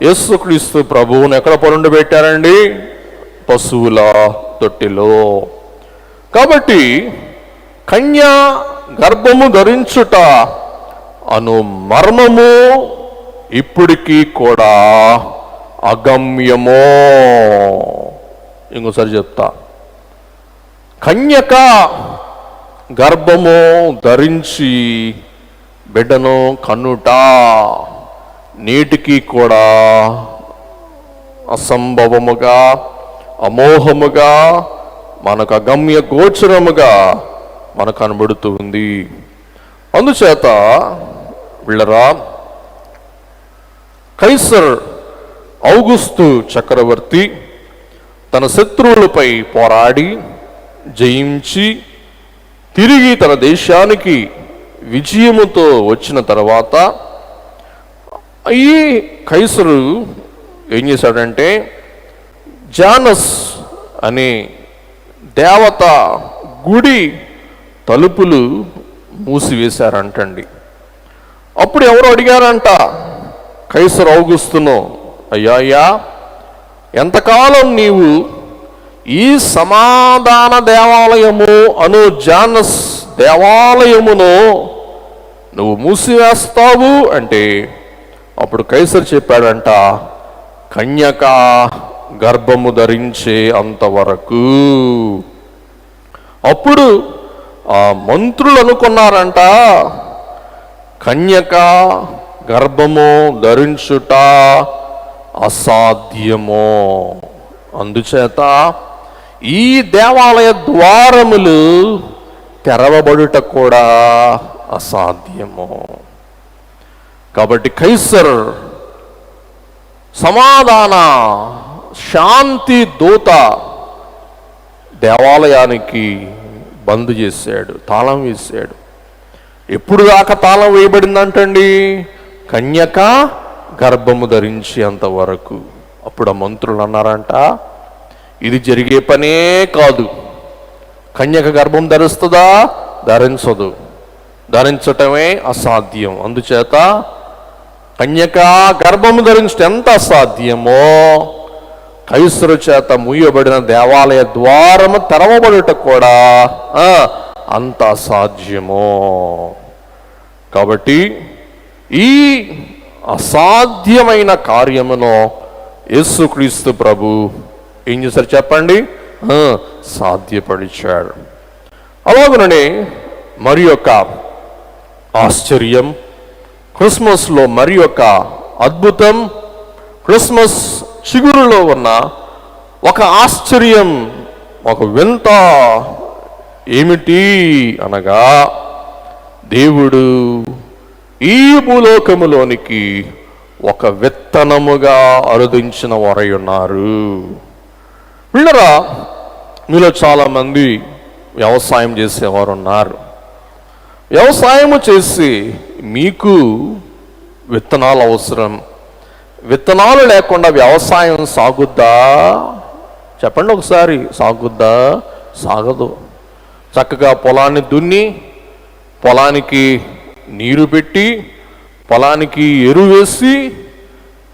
యేసుక్రీస్తు ప్రభువును ఎక్కడ పరుండబెట్టారండి? పశువుల తొట్టిలో. కాబట్టి కన్యా గర్భము ధరించుట అను మర్మము ఇప్పటికీ కూడా అగమ్యమో. ఇంకోసారి చెప్తా, కన్యక గర్భము ధరించి బిడ్డను కన్నుట నేటికి కూడా అసంభవముగా, అమోహముగా, మనకు అగమ్య గోచరముగా మనకు కనబడుతూ ఉంది. అందుచేత వీళ్ళరా, కైసర్ ఔగుస్తు చక్రవర్తి తన శత్రువులపై పోరాడి జయించి తిరిగి తన దేశానికి విజయముతో వచ్చిన తర్వాత ఈ కైసరు ఏం చేశాడంటే, జానస్ అనే దేవత గుడి తలుపులు మూసివేశారంటండి. అప్పుడు ఎవరు అడిగారంట కైసర్ ఔగుస్తును, అయ్యా ఎంతకాలం నీవు ఈ సమాధాన దేవాలయము అను జానస్ దేవాలయమును నువ్వు మూసివేస్తావు అంటే, అప్పుడు కైసర్ చెప్పాడంట, కన్యక గర్భము ధరించే అంతవరకు. అప్పుడు ఆ మంత్రులు అనుకున్నారంట, కన్యక గర్భము ధరించుట అసాధ్యము, అందుచేత ఈ దేవాలయ ద్వారములు తెరవబడుట కూడా అసాధ్యము. కాబట్టి కైసర్ సమాధాన శాంతి దూత దేవాలయానికి బంద్ చేశాడు, తాళం వేశాడు. ఎప్పుడు దాకా తాళం వేయబడిందంటండి? కన్యక గర్భము ధరించేంత వరకు. అప్పుడు ఆ మంత్రులు అన్నారంట, ఇది జరిగే పనే కాదు. కన్యక గర్భం ధరిస్తుందా? ధరించదు, ధరించటమే అసాధ్యం. అందుచేత కన్యక గర్భము ధరించడం ఎంత అసాధ్యమో, కైసరు చేత మూయబడిన దేవాలయ ద్వారము తెరవబడుట కూడా అంత అసాధ్యమో. కాబట్టి ఈ అసాధ్యమైన కార్యమును యేసుక్రీస్తు ప్రభు ఏం చేశారు చెప్పండి? సాధ్యపరిచాడు. అలాగనే మరి యొక్క ఆశ్చర్యం, క్రిస్మస్లో మరి యొక్క అద్భుతం, క్రిస్మస్ చిగురులో ఉన్న ఒక ఆశ్చర్యం, ఒక వింత ఏమిటి అనగా, దేవుడు ఈ భూలోకములోనికి ఒక విత్తనముగా అరుదించిన వారై ఉన్నారు. వీళ్ళరా, మీలో చాలామంది వ్యవసాయం చేసేవారు ఉన్నారు. వ్యవసాయము చేసి మీకు విత్తనాలు అవసరం. విత్తనాలు లేకుండా వ్యవసాయం సాగుద్దా? చెప్పండి ఒకసారి, సాగుద్దా? సాగదు. చక్కగా పొలాన్ని దున్ని, పొలానికి నీరు పెట్టి, పొలానికి ఎరువు వేసి,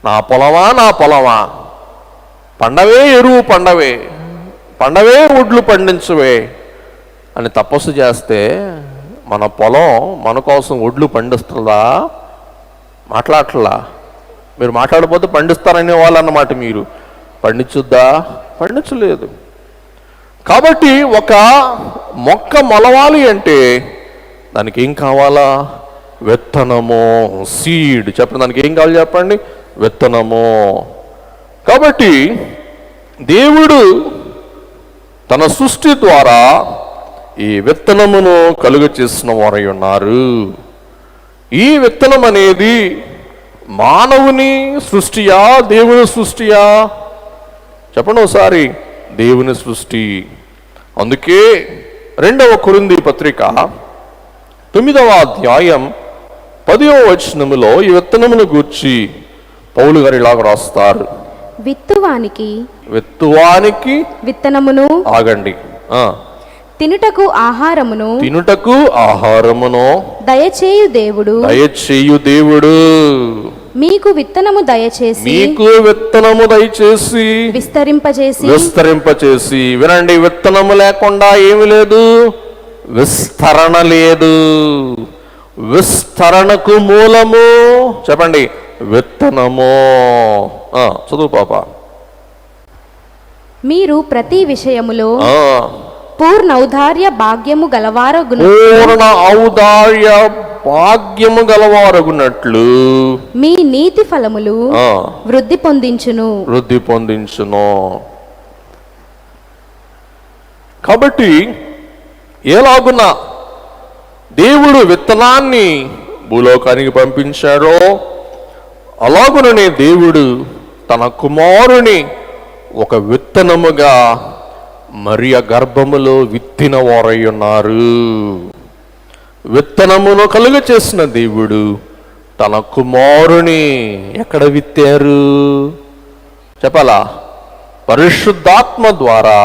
నా పొలమా పండవే ఎరువు పండవే ఒడ్లు పండించవే అని తపస్సు చేస్తే మన పొలం మన కోసం ఒడ్లు పండిస్తుందా? మాట్లాడట్లా. మీరు మాట్లాడకపోతే పండిస్తారనే వాళ్ళు అన్నమాట. మీరు పండించుద్దా? పండించలేదు. కాబట్టి ఒక మొక్క మొలవాలి అంటే దానికి ఏం కావాలా? విత్తనము, సీడ్. చెప్పండి, దానికి ఏం కావాలి చెప్పండి? విత్తనము. కాబట్టి దేవుడు తన సృష్టి ద్వారా ఈ విత్తనమును కలుగ చేసిన వారై ఉన్నారు. ఈ విత్తనం అనేది మానవుని సృష్టియా, దేవుని సృష్టియా? చెప్పండి ఒకసారి. దేవుని సృష్టి. అందుకే 2వ కొరింథీ పత్రిక 9వ అధ్యాయం 10వ వచనములో ఈ విత్తనమును గూర్చి పౌలు గారు ఇలాగ రాస్తారు. విత్తువానికి విత్తనమును, ఆగండి, తినుటకు ఆహారమును దయచేయు దేవుడు మీకు విత్తనము దయచేసి విస్తరింపచేసి. వినండి, విత్తనము లేకుండా ఏమి లేదు? విస్తరణ లేదు. విస్తరణకు మూలము చెప్పండి, విత్తనము. చదువు పాప. మీరు ప్రతి విషయములో పూర్ణ ఔదార్య భాగ్యము గలవారగునట్లు మీ నీతి ఫలములు వృద్ధి పొందించును. కాబట్టి ఎలాగున దేవుడు విత్తనాన్ని భూలోకానికి పంపించాడో అలాగుననే దేవుడు తన కుమారుని ఒక విత్తనముగా మరియ గర్భములో విత్తిన వారై ఉన్నారు. విత్తనమును కలుగ చేసిన దేవుడు తన కుమారుని ఎక్కడ విత్తారు చెప్పాలా? పరిశుద్ధాత్మ ద్వారా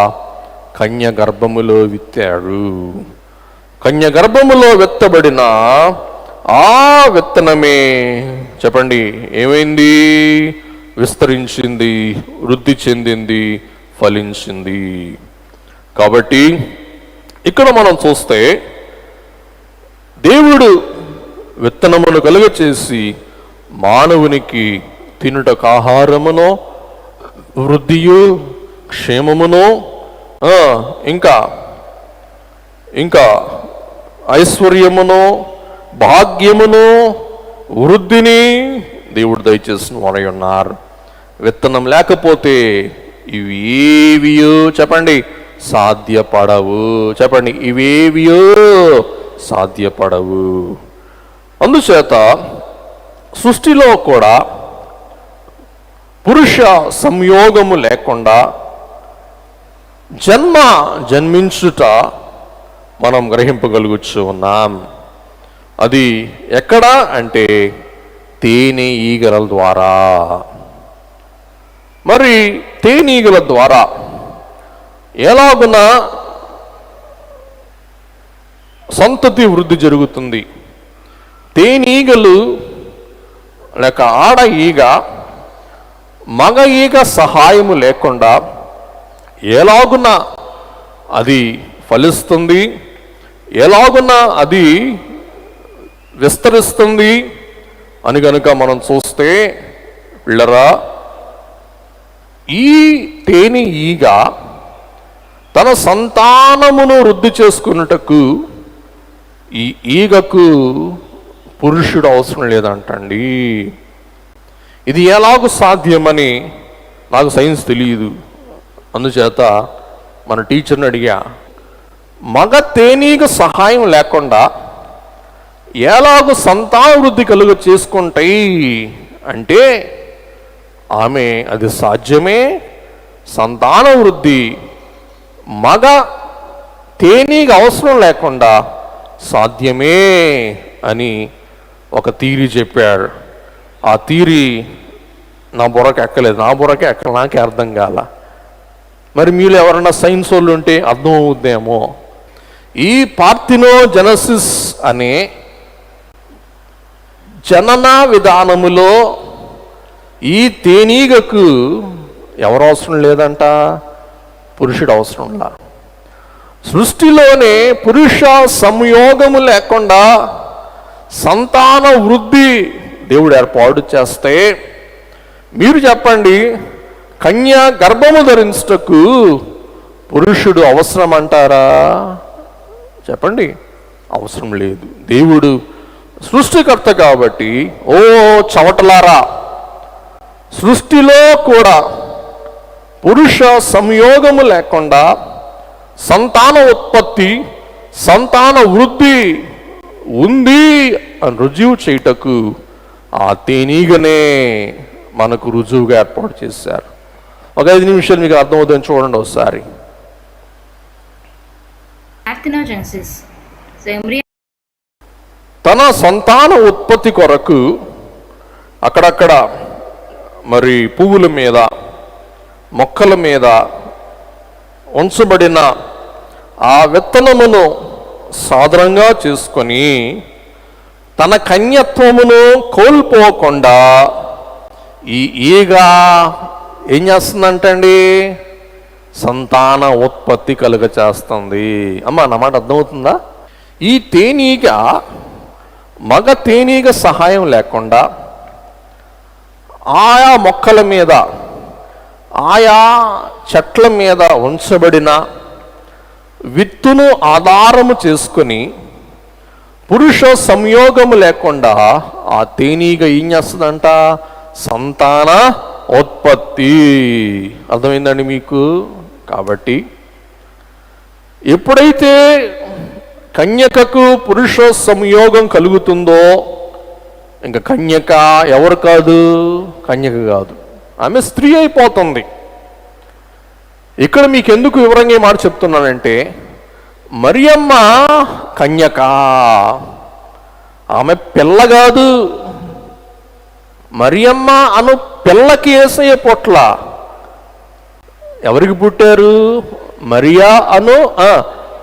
కన్య గర్భములో విత్తాడు. కన్య గర్భములో విత్తబడిన ఆ విత్తనమే చెప్పండి ఏమైంది? విస్తరించింది, వృద్ధి చెందింది, ఫలించింది. కాబట్టి ఇక్కడ మనం చూస్తే దేవుడు విత్తనమును కలుగ చేసి మానవునికి తినుటకు ఆహారమును, వృద్ధియు, క్షేమమును, ఇంకా ఐశ్వర్యమును, భాగ్యమును, వృద్ధిని దేవుడు దయచేసిన వారై ఉన్నారు. విత్తనం లేకపోతే ఇవి ఏవియో చెప్పండి సాధ్యపడవు. చెప్పండి, ఇవేవియో సాధ్యపడవు. అందుచేత సృష్టిలో కూడా పురుష సంయోగము లేకుండా జన్మించుట మనం గ్రహింపగలుగుతూ ఉన్నాం. అది ఎక్కడ అంటే తేనె ఈగల ద్వారా. మరి తేనీగల ద్వారా ఎలాగున సంతతి వృద్ధి జరుగుతుంది? తేనీగలు లేక ఆడ ఈగ మగ ఈగ సహాయము లేకుండా ఎలాగున అది ఫలిస్తుంది, ఎలాగున అది విస్తరిస్తుంది అని గనుక మనం చూస్తే పిల్లరా, ఈ తేనె ఈగ తన సంతానమును వృద్ధి చేసుకున్నటకు ఈ ఈగకు పురుషుడు అవసరం లేదంటండి. ఇది ఎలాగూ సాధ్యమని నాకు సైన్స్ తెలియదు. అందుచేత మన టీచర్ని అడిగా, మగ తేనీగ సహాయం లేకుండా ఎలాగూ సంతాన వృద్ధి కలుగ చేసుకుంటాయి అంటే ఆమె అది సాధ్యమే. సంతాన వృద్ధి మగ తేనీగ అవసరం లేకుండా సాధ్యమే అని ఒక థియరీ చెప్పాడు. ఆ థియరీ నా బుర్రకి ఎక్కలేదు, నాకే అర్థం కాల. మరి మీరు ఎవరన్నా సైన్స్ వాళ్ళు ఉంటే అర్థం అవుద్దేమో. ఈ పార్థినోజెనసిస్ అనే జనన విధానములో ఈ తేనీగకు ఎవరు అవసరం లేదంట, పురుషుడు అవసరంలా. సృష్టిలోనే పురుష సంయోగము లేకుండా సంతాన వృద్ధి దేవుడు ఏర్పాటు చేస్తే, మీరు చెప్పండి, కన్య గర్భము ధరించుటకు పురుషుడు అవసరం అంటారా? చెప్పండి, అవసరం లేదు. దేవుడు సృష్టికర్త కాబట్టి, ఓ చవటలారా, సృష్టిలో కూడా పురుష సంయోగము లేకుండా సంతాన ఉత్పత్తి, సంతాన వృద్ధి ఉంది అని రుజువు చేయుటకు ఆ తేనీగనే మనకు రుజువుగా ఏర్పాటు చేశారు. ఒక 5 నిమిషాలు మీకు అర్థమవుతుందని చూడండి ఒకసారి. తన సంతాన ఉత్పత్తి కొరకు అక్కడక్కడ మరి పువ్వుల మీద, మొక్కల మీద ఉంచబడిన ఆ విత్తనమును సాధారణంగా చేసుకొని తన కన్యత్వమును కోల్పోకుండా ఈ ఈగ ఏం చేస్తుందంటండి, సంతాన ఉత్పత్తి కలుగ చేస్తుంది. అమ్మా, నా మాట అర్థమవుతుందా? ఈ తేనీగ మగ తేనీగ సహాయం లేకుండా ఆయా మొక్కల మీద, ఆయా చెట్ల మీద ఉంచబడిన విత్తును ఆధారము చేసుకొని పురుష సంయోగము లేకుండా ఆ తేనీగ ఏం చేస్తుందంట, సంతాన ఉత్పత్తి. అర్థమైందండి మీకు? కాబట్టి ఎప్పుడైతే కన్యకకు పురుష సంయోగం కలుగుతుందో, ఇంకా కన్యక ఎవరు కాదు, కన్యక కాదు, ఆమె స్త్రీ అయిపోతుంది. ఇక్కడ మీకు ఎందుకు వివరంగా మాట చెప్తున్నానంటే, మరియమ్మ కన్యక, ఆమె పిల్ల కాదు. మరియమ్మ అను పిల్లకి యేసయ్య పొట్ల. ఎవరికి పుట్టారు? మరియా అను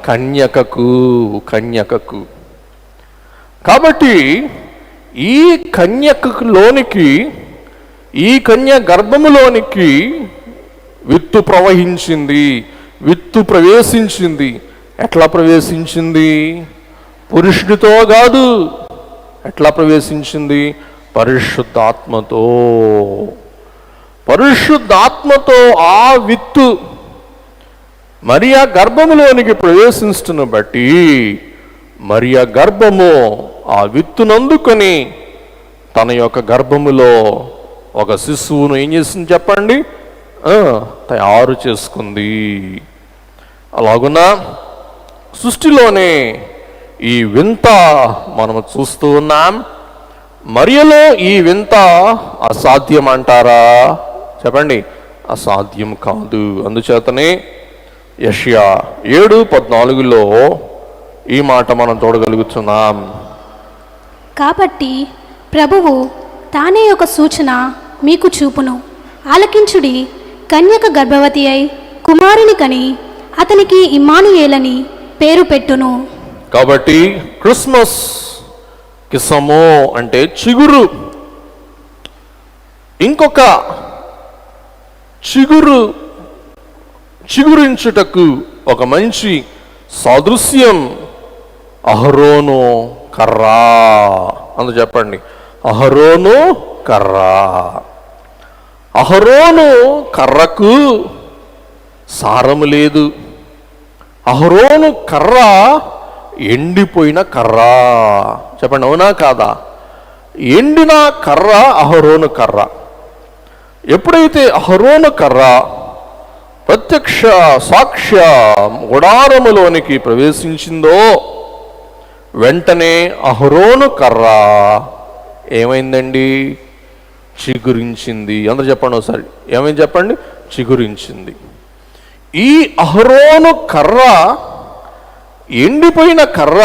కన్యకకు. కాబట్టి ఈ కన్యకలోనికి, ఈ కన్య గర్భములోనికి విత్తు ప్రవహించింది, విత్తు ప్రవేశించింది. ఎట్లా ప్రవేశించింది? పురుషుడితో కాదు. ఎట్లా ప్రవేశించింది? పరిశుద్ధాత్మతో. పరిశుద్ధాత్మతో ఆ విత్తు మరియా గర్భములోనికి ప్రవేశిస్తున్న బట్టి మరియా గర్భము ఆ విత్తునందుకొని తన యొక్క గర్భములో ఒక శిశువును ఏం చేసింది చెప్పండి? తయారు చేసుకుంది. అలాగున సృష్టిలోనే ఈ వింత మనము చూస్తూ ఉన్నాం. మరియలో ఈ వింత అసాధ్యం అంటారా? చెప్పండి, అసాధ్యం కాదు. అందుచేతనే యెషయా 7:14లో ఈ మాట మనం చూడగలుగుతున్నాం. కాబట్టి ప్రభువు తానే ఒక సూచన మీకు చూపును, ఆలకించుడి, కన్యక గర్భవతి అయి కుమారుని కని అతనికి ఇమ్మానుయేలని పేరు పెట్టును. కాబట్టి క్రిస్మస్ కిసమో అంటే చిగురు, ఇంకొక చిగురించుటకు ఒక మంచి సాదృశ్యం అహరోను కర్రా. అందు చెప్పండి, అహరోను కర్రా. అహరోను కర్రకు సారము లేదు. అహరోను కర్ర ఎండిపోయిన కర్ర. చెప్పండి, అవునా కాదా? ఎండిన కర్ర అహరోను కర్ర. ఎప్పుడైతే అహరోను కర్ర ప్రత్యక్ష సాక్ష్య గుడారములోనికి ప్రవేశించిందో వెంటనే అహరోను కర్ర ఏమైందండి? చిగురించింది. అందరూ చెప్పండి ఒకసారి, ఏమైంది చెప్పండి? చిగురించింది. ఈ అహరోను కర్ర ఎండిపోయిన కర్ర,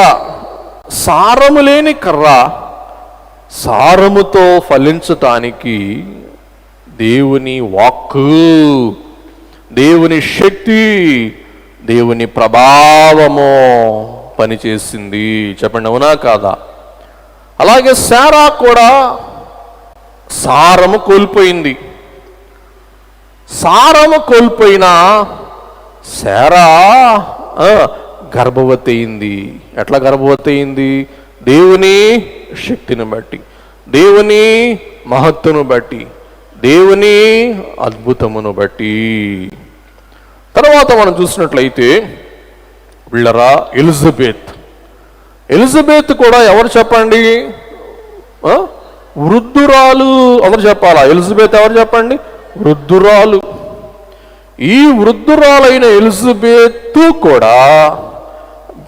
సారము లేని కర్ర సారముతో ఫలించటానికి దేవుని వాక్కు, దేవుని శక్తి, దేవుని ప్రభావము పనిచేసింది. చెప్పండి, అవునా కాదా? అలాగే శారా కూడా సారము కోల్పోయింది. సారము కోల్పోయిన శారా గర్భవతి అయింది. ఎట్లా గర్భవతి అయింది? దేవుని శక్తిని బట్టి, దేవుని మహత్తును బట్టి, దేవుని అద్భుతమును బట్టి. తర్వాత మనం చూసినట్లయితే వీళ్ళరా ఎలిజబెత్ కూడా ఎవరు చెప్పండి? వృద్ధురాలు. ఎవరు చెప్పాలా? ఎలిజబెత్ ఎవరు చెప్పండి? వృద్ధురాలు. ఈ వృద్ధురాలైన ఎలిజబెత్ కూడా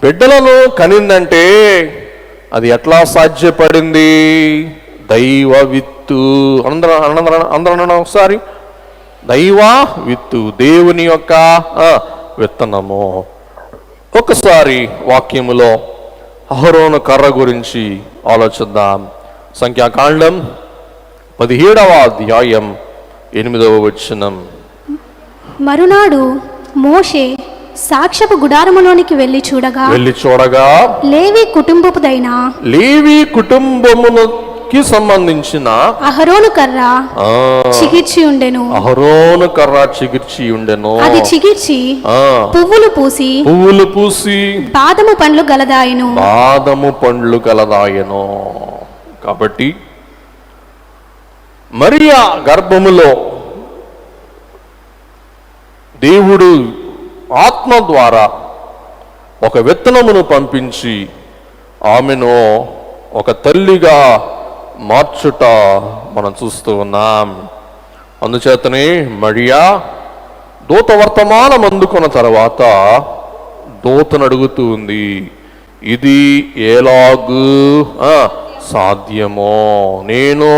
బిడ్డలను కనిందంటే అది ఎట్లా సాధ్యపడింది? దైవ విత్తు. అందరూ ఒకసారి, దైవ విత్తు, దేవుని యొక్క విత్తనము. ఒకసారి వాక్యములో అహరోను కర్ర గురించి ఆలోచిద్దాం. సంఖ్యాకాండం 17వ అధ్యాయం 8వ వచనం. మరునాడు మోషే సాక్ష్యపు గుడారములోనికి వెళ్ళి చూడగా లేవి కుటుంబముకి సంబంధించిన అహరోను కర్ర చిగిర్చి ఉండెను. అది చిగిర్చి పువ్వులు పూసి బాదము పండ్లు గలదాయను. కాబట్టి మరియా గర్భములో దేవుడు ఆత్మ ద్వారా ఒక విత్తనమును పంపించి ఆమెను ఒక తల్లిగా మార్చుట మనం చూస్తూ ఉన్నాం. అందుచేతనే మరియా దూత వర్తమానం అందుకున్న తర్వాత దూతను అడుగుతూ ఉంది, ఇది ఎలాగూ సాధ్యమో? నేను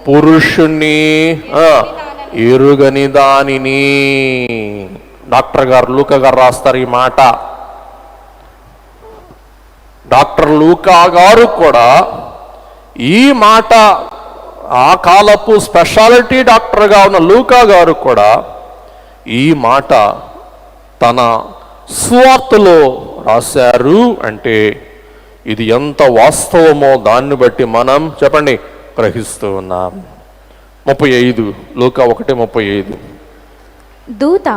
పురుషుణ్ణి ఎరుగని దానిని. డాక్టర్ గారు లూకా గారు రాస్తారు ఈ మాట. డాక్టర్ లూకా గారు కూడా ఈ మాట, ఆ కాలపు స్పెషాలిటీ డాక్టర్గా ఉన్న లూకా గారు కూడా ఈ మాట తన సువార్తలో రాశారు. అంటే ఇది ఎంత వాస్తవమో దాన్ని బట్టి మనం చెప్పండి గ్రహిస్తూ ఉన్నాం. 35 లూకా 1:35. దూత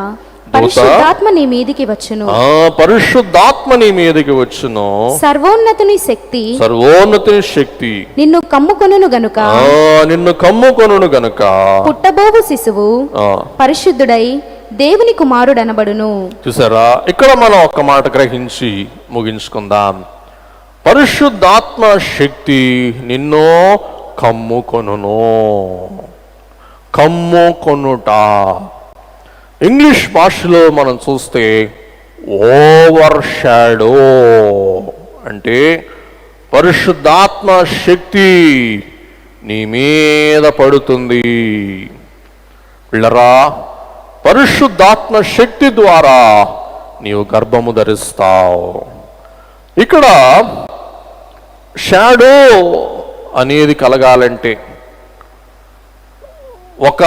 పరిశుద్ధాత్మ నీ మీదికి వచ్చును. పరిశుద్ధాత్మ నీ మీదికి వచ్చును. సర్వోన్నతుని శక్తి నిన్ను కమ్ముకొనును గనుక పుట్టబోవు శిశువు పరిశుద్ధుడై దేవుని కుమారుడనబడును. చూసారా? ఇక్కడ మనం ఒక మాట గ్రహించి ముగించుకుందాం. పరిశుద్ధాత్మ శక్తి నిన్ను కమ్ముకొనుట. ఇంగ్లీష్ భాషలో మనం చూస్తే ఓవర్ షాడో అంటే పరిశుద్ధాత్మ శక్తి నీ మీద పడుతుంది. పిల్లరా, పరిశుద్ధాత్మ శక్తి ద్వారా నీవు గర్భము ధరిస్తావు. ఇక్కడ షాడో అనేది కలగాలంటే ఒక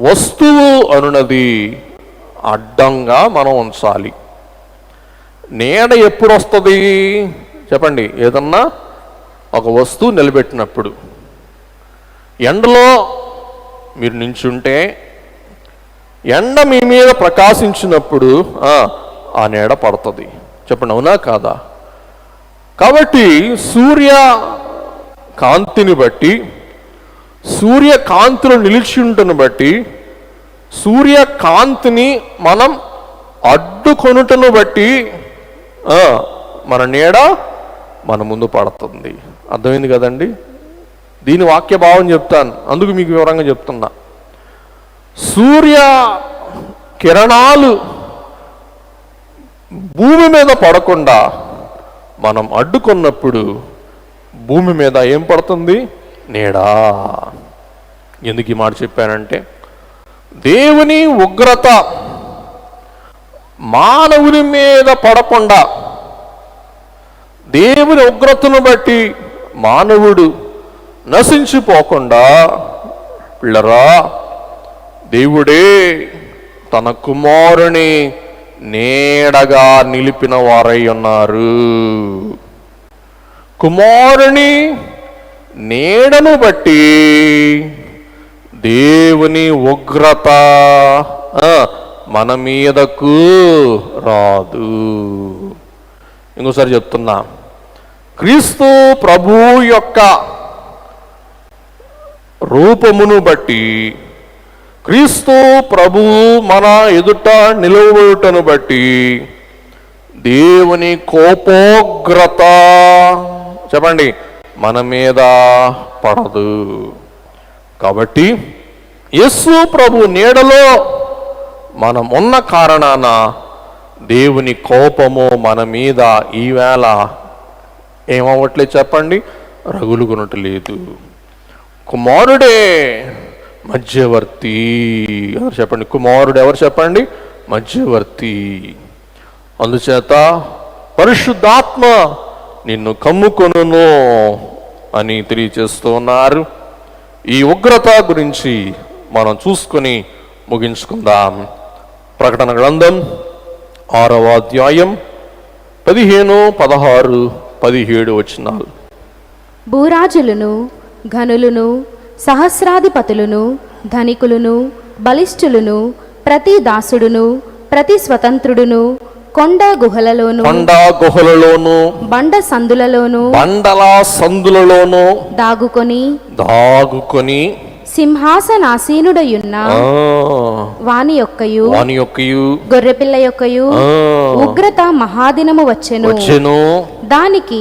వస్తువు అనున్నది అడ్డంగా మనం ఉంచాలి. నీడ ఎప్పుడు వస్తుంది చెప్పండి? ఏదన్నా ఒక వస్తువు నిలబెట్టినప్పుడు. ఎండలో మీరు నించుంటే ఎండ మీ మీద ప్రకాశించినప్పుడు ఆ నీడ పడుతుంది. చెప్పండి, అవునా కాదా? కాబట్టి సూర్య కాంతిని బట్టి, సూర్యకాంతిలో నిలిచి ఉంటును బట్టి, సూర్యకాంతిని మనం అడ్డుకొనుటను బట్టి మన నీడ మన ముందు పడుతుంది. అర్థమైంది కదండి? దీని వాక్య భావం చెప్తాను, అందుకు మీకు వివరంగా చెప్తున్నా. సూర్య కిరణాలు భూమి మీద పడకుండా మనం అడ్డుకున్నప్పుడు భూమి మీద ఏం పడుతుంది? నీడా. ఎందుకు ఈ మాట చెప్పానంటే దేవుని ఉగ్రత మానవుని మీద పడకుండా దేవుని ఉగ్రతను బట్టి మానవుడు నశించిపోకుండా పిల్లరా దేవుడే తన కుమారుని నీడగా నిలిపిన వారై ఉన్నారు. కుమారుని నీడను బట్టి దేవుని ఉగ్రత మన మీదకు రాదు. ఇంకోసారి చెప్తున్నా, క్రీస్తు ప్రభు యొక్క రూపమును బట్టి, క్రీస్తు ప్రభు మన ఎదుట నిలవబడుటను బట్టి దేవుని కోపోగ్రత చెప్పండి మన మీద పడదు. కాబట్టి యేసు ప్రభు నీడలో మనం ఉన్న కారణాన దేవుని కోపము మన మీద ఈవేళ ఏమవ్వట్లేదు చెప్పండి, రగులుకొనట్లేదు. కుమారుడే మధ్యవర్తి. ఎవరు చెప్పండి? కుమారుడు ఎవరు చెప్పండి? మధ్యవర్తి. అందుచేత పరిశుద్ధాత్మ నిన్ను కమ్ముకొనును అని తెలియచేస్తూ ఉన్నారు. ఈ ఉగ్రత గురించి మనం చూసుకొని ముగించుకుందాం. ప్రకటన గ్రంథం 6వ అధ్యాయం 15, 16, 17 వచనాలు. భూరాజులను, ఘనులను, సహస్రాధిపతులను, ధనికులను, బలిష్ఠులను, ప్రతి దాసుడును, ప్రతి స్వతంత్రుడును కొండ గుహలలోను, బండ సందులలోను దాగుకొని సింహాసనాసీనుడయున్న వాని యొక్కయు గొర్రెపిల్ల యొక్కయు ఉగ్రత మహాదినము వచ్చెను. దానికి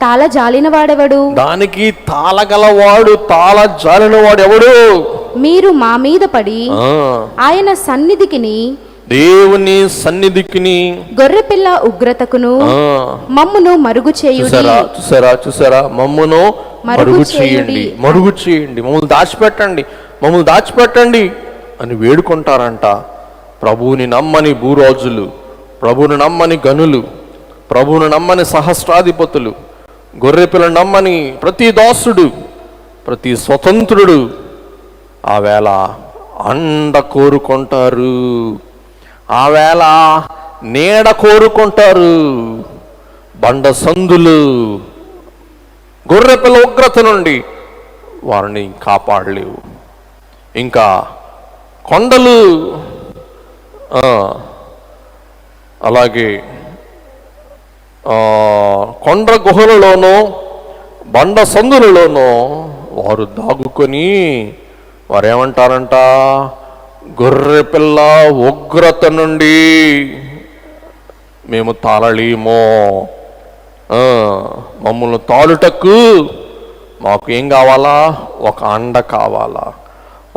తాళజాలిన వాడెవడు? దానికి తాళగలవాడు, తాళజాలిన వాడు ఎవడు? మీరు మా మీద పడి ఆయన సన్నిధికిని, దేవుని సన్నిధికిని, గొర్రెపిల్ల ఉగ్రతకును మమ్మును మరుగు చేయుడి. చూసారా మమ్మును మరుగు చేయండి, మమ్మల్ని దాచిపెట్టండి అని వేడుకుంటారంట. ప్రభువుని నమ్మని భూరాజులు, ప్రభువుని నమ్మని గనులు, ప్రభువుని నమ్మని సహస్రాధిపతులు, గొర్రెపిల్ల నమ్మని ప్రతి దాసుడు, ప్రతి స్వతంత్రుడు ఆవేళ అండ కోరుకుంటారు, ఆవేళ నీడ కోరుకుంటారు. బండ సందులు గొర్రెపిల్ల ఉగ్రత నుండి వారిని కాపాడలేవు. ఇంకా కొండలు, అలాగే కొండ గుహలలోనూ బండ సందులలోనూ వారు దాగుకొని వారేమంటారంట, గొర్రెపిల్ల ఉగ్రత నుండి మేము తాళలేమో, మమ్మల్ని తాళుటకు మాకు ఏం కావాలా? ఒక అండ కావాలా,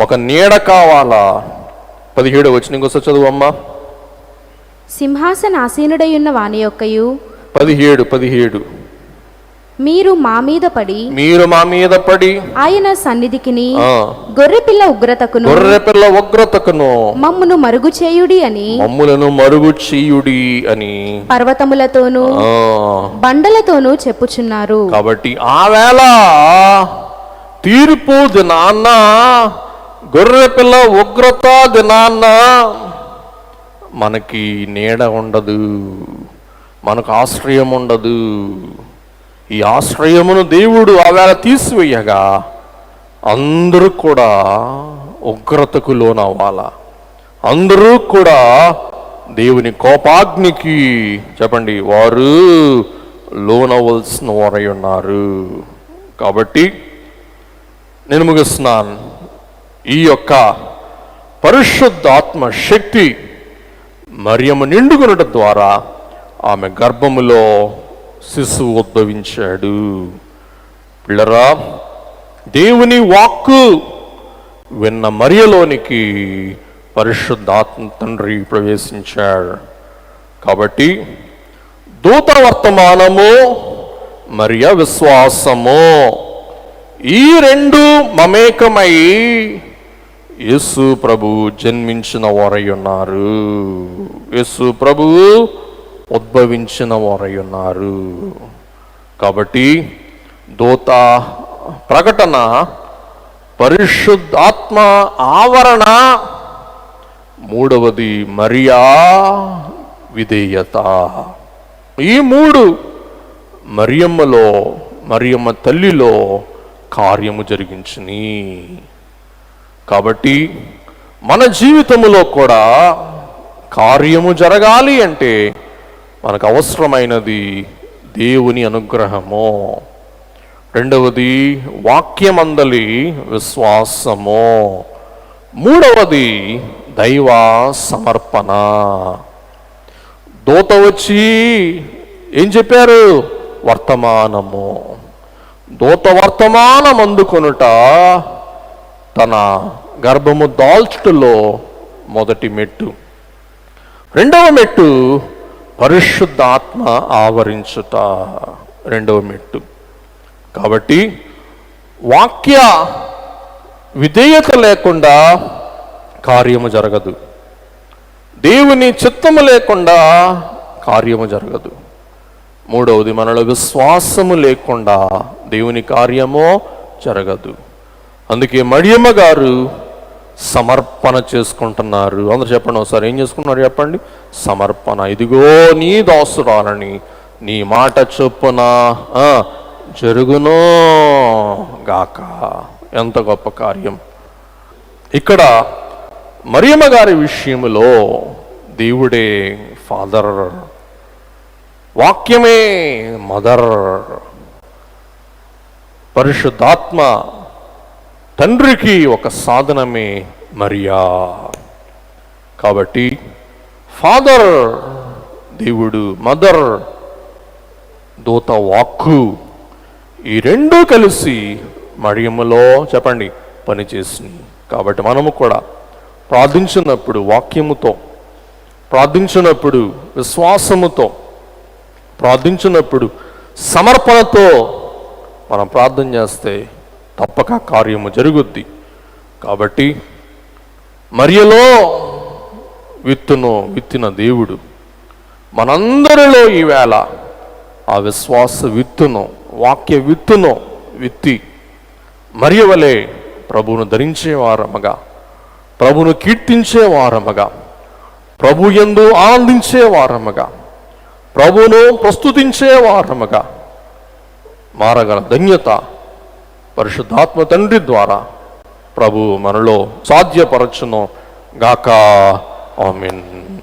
ఒక నీడ కావాలా. 17 వచనం ఇంకోసారి చదువమ్మా. సింహాసనాసీనుడయున్న వాని యొక్కయు 17 మీరు మా మీద పడి ఆయన సన్నిధికిని, గొర్రెపిల్ల ఉగ్రతకును మమ్మును మరుగు చేయుడి అని పర్వతములతోనూ బండలతోనూ చెప్పుచున్నారు. కాబట్టి ఆవేళ తీర్పు దినాన్న, గొర్రెపిల్ల ఉగ్రత దినాన్న మనకి నీడ ఉండదు, మనకు ఆశ్రయం ఉండదు. ఈ ఆశ్రయమును దేవుడు ఆవేళ తీసివేయగా అందరూ కూడా ఉగ్రతకు లోనవ్వాలా, అందరూ కూడా దేవుని కోపాగ్నికి చెప్పండి వారు లోనవలసిన వారై ఉన్నారు. కాబట్టి నేను ముగిస్తున్నాను. ఈ యొక్క పరిశుద్ధాత్మ శక్తి మరియమ్మ నిండుకొనుట ద్వారా ఆమె గర్భములో శిశువు ఉద్భవించాడు. పిల్లరా, దేవుని వాక్కు విన్న మరియలోనికి పరిశుద్ధాత్మ తండ్రి ప్రవేశించాడు. కాబట్టి దూత వర్తమానము మరియ విశ్వాసము ఈ రెండు మమేకమై యేసు ప్రభు జన్మించిన వారై ఉన్నారు. యేసు ప్రభువు ఉద్భవించిన వారై ఉన్నారు. కాబట్టి దూత ప్రకటన, పరిశుద్ధాత్మ ఆవరణ, మూడవది మరియా విధేయత. ఈ మూడు మరియమ్మ తల్లిలో కార్యము జరిగించుని. కాబట్టి మన జీవితములో కూడా కార్యము జరగాలి అంటే మనకు అవసరమైనది దేవుని అనుగ్రహము. రెండవది వాక్యమందలి విశ్వాసము. మూడవది దైవ సమర్పణ. దూత వచ్చి ఏం చెప్పారు? వర్తమానము. దూత వర్తమానం అందుకొనుట తన గర్భము దాల్చుటలో మొదటి మెట్టు. రెండవ మెట్టు పరిశుద్ధాత్మ ఆవరించుట, రెండవ మెట్టు. కాబట్టి వాక్య విధేయత లేకుండా కార్యము జరగదు. దేవుని చిత్తము లేకుండా కార్యము జరగదు. మూడవది మనలో విశ్వాసము లేకుండా దేవుని కార్యము జరగదు. అందుకే మరియమ్మ గారు సమర్పణ చేసుకుంటున్నారు. అందరూ చెప్పండి ఒకసారి, ఏం చేసుకున్నారు చెప్పండి? సమర్పణ. ఇదిగో నీ దాసురాలని, నీ మాట చొప్పున జరుగునో గాక. ఎంత గొప్ప కార్యం! ఇక్కడ మరియమ్మ గారి విషయంలో దేవుడే ఫాదర్, వాక్యమే మదర్, పరిశుద్ధాత్మ తండ్రికి ఒక సాధనమే మరియా. కాబట్టి ఫాదర్ దేవుడు, మదర్ దూత వాక్కు, ఈ రెండూ కలిసి మరియమ్మలో చెప్పండి పనిచేసినాయి. కాబట్టి మనము కూడా ప్రార్థించినప్పుడు వాక్యముతో, ప్రార్థించినప్పుడు విశ్వాసముతో, ప్రార్థించినప్పుడు సమర్పణతో మనం ప్రార్థన చేస్తే తప్పక కార్యము జరుగుద్ది. కాబట్టి మరియలో విత్తిన దేవుడు మనందరిలో ఈవేళ ఆ విశ్వాస విత్తును, వాక్య విత్తును విత్తి మరియ వలె ప్రభువును ధరించేవారముగా, ప్రభువును కీర్తించేవారముగా, ప్రభు యందు ఆనందించేవారముగా, ప్రభువును ప్రస్తుతించేవారముగా మారగల ధన్యత పరిశుద్ధాత్మ తండ్రి ద్వారా ప్రభు మనలో సాధ్యపరచును గాక. ఆమేన్.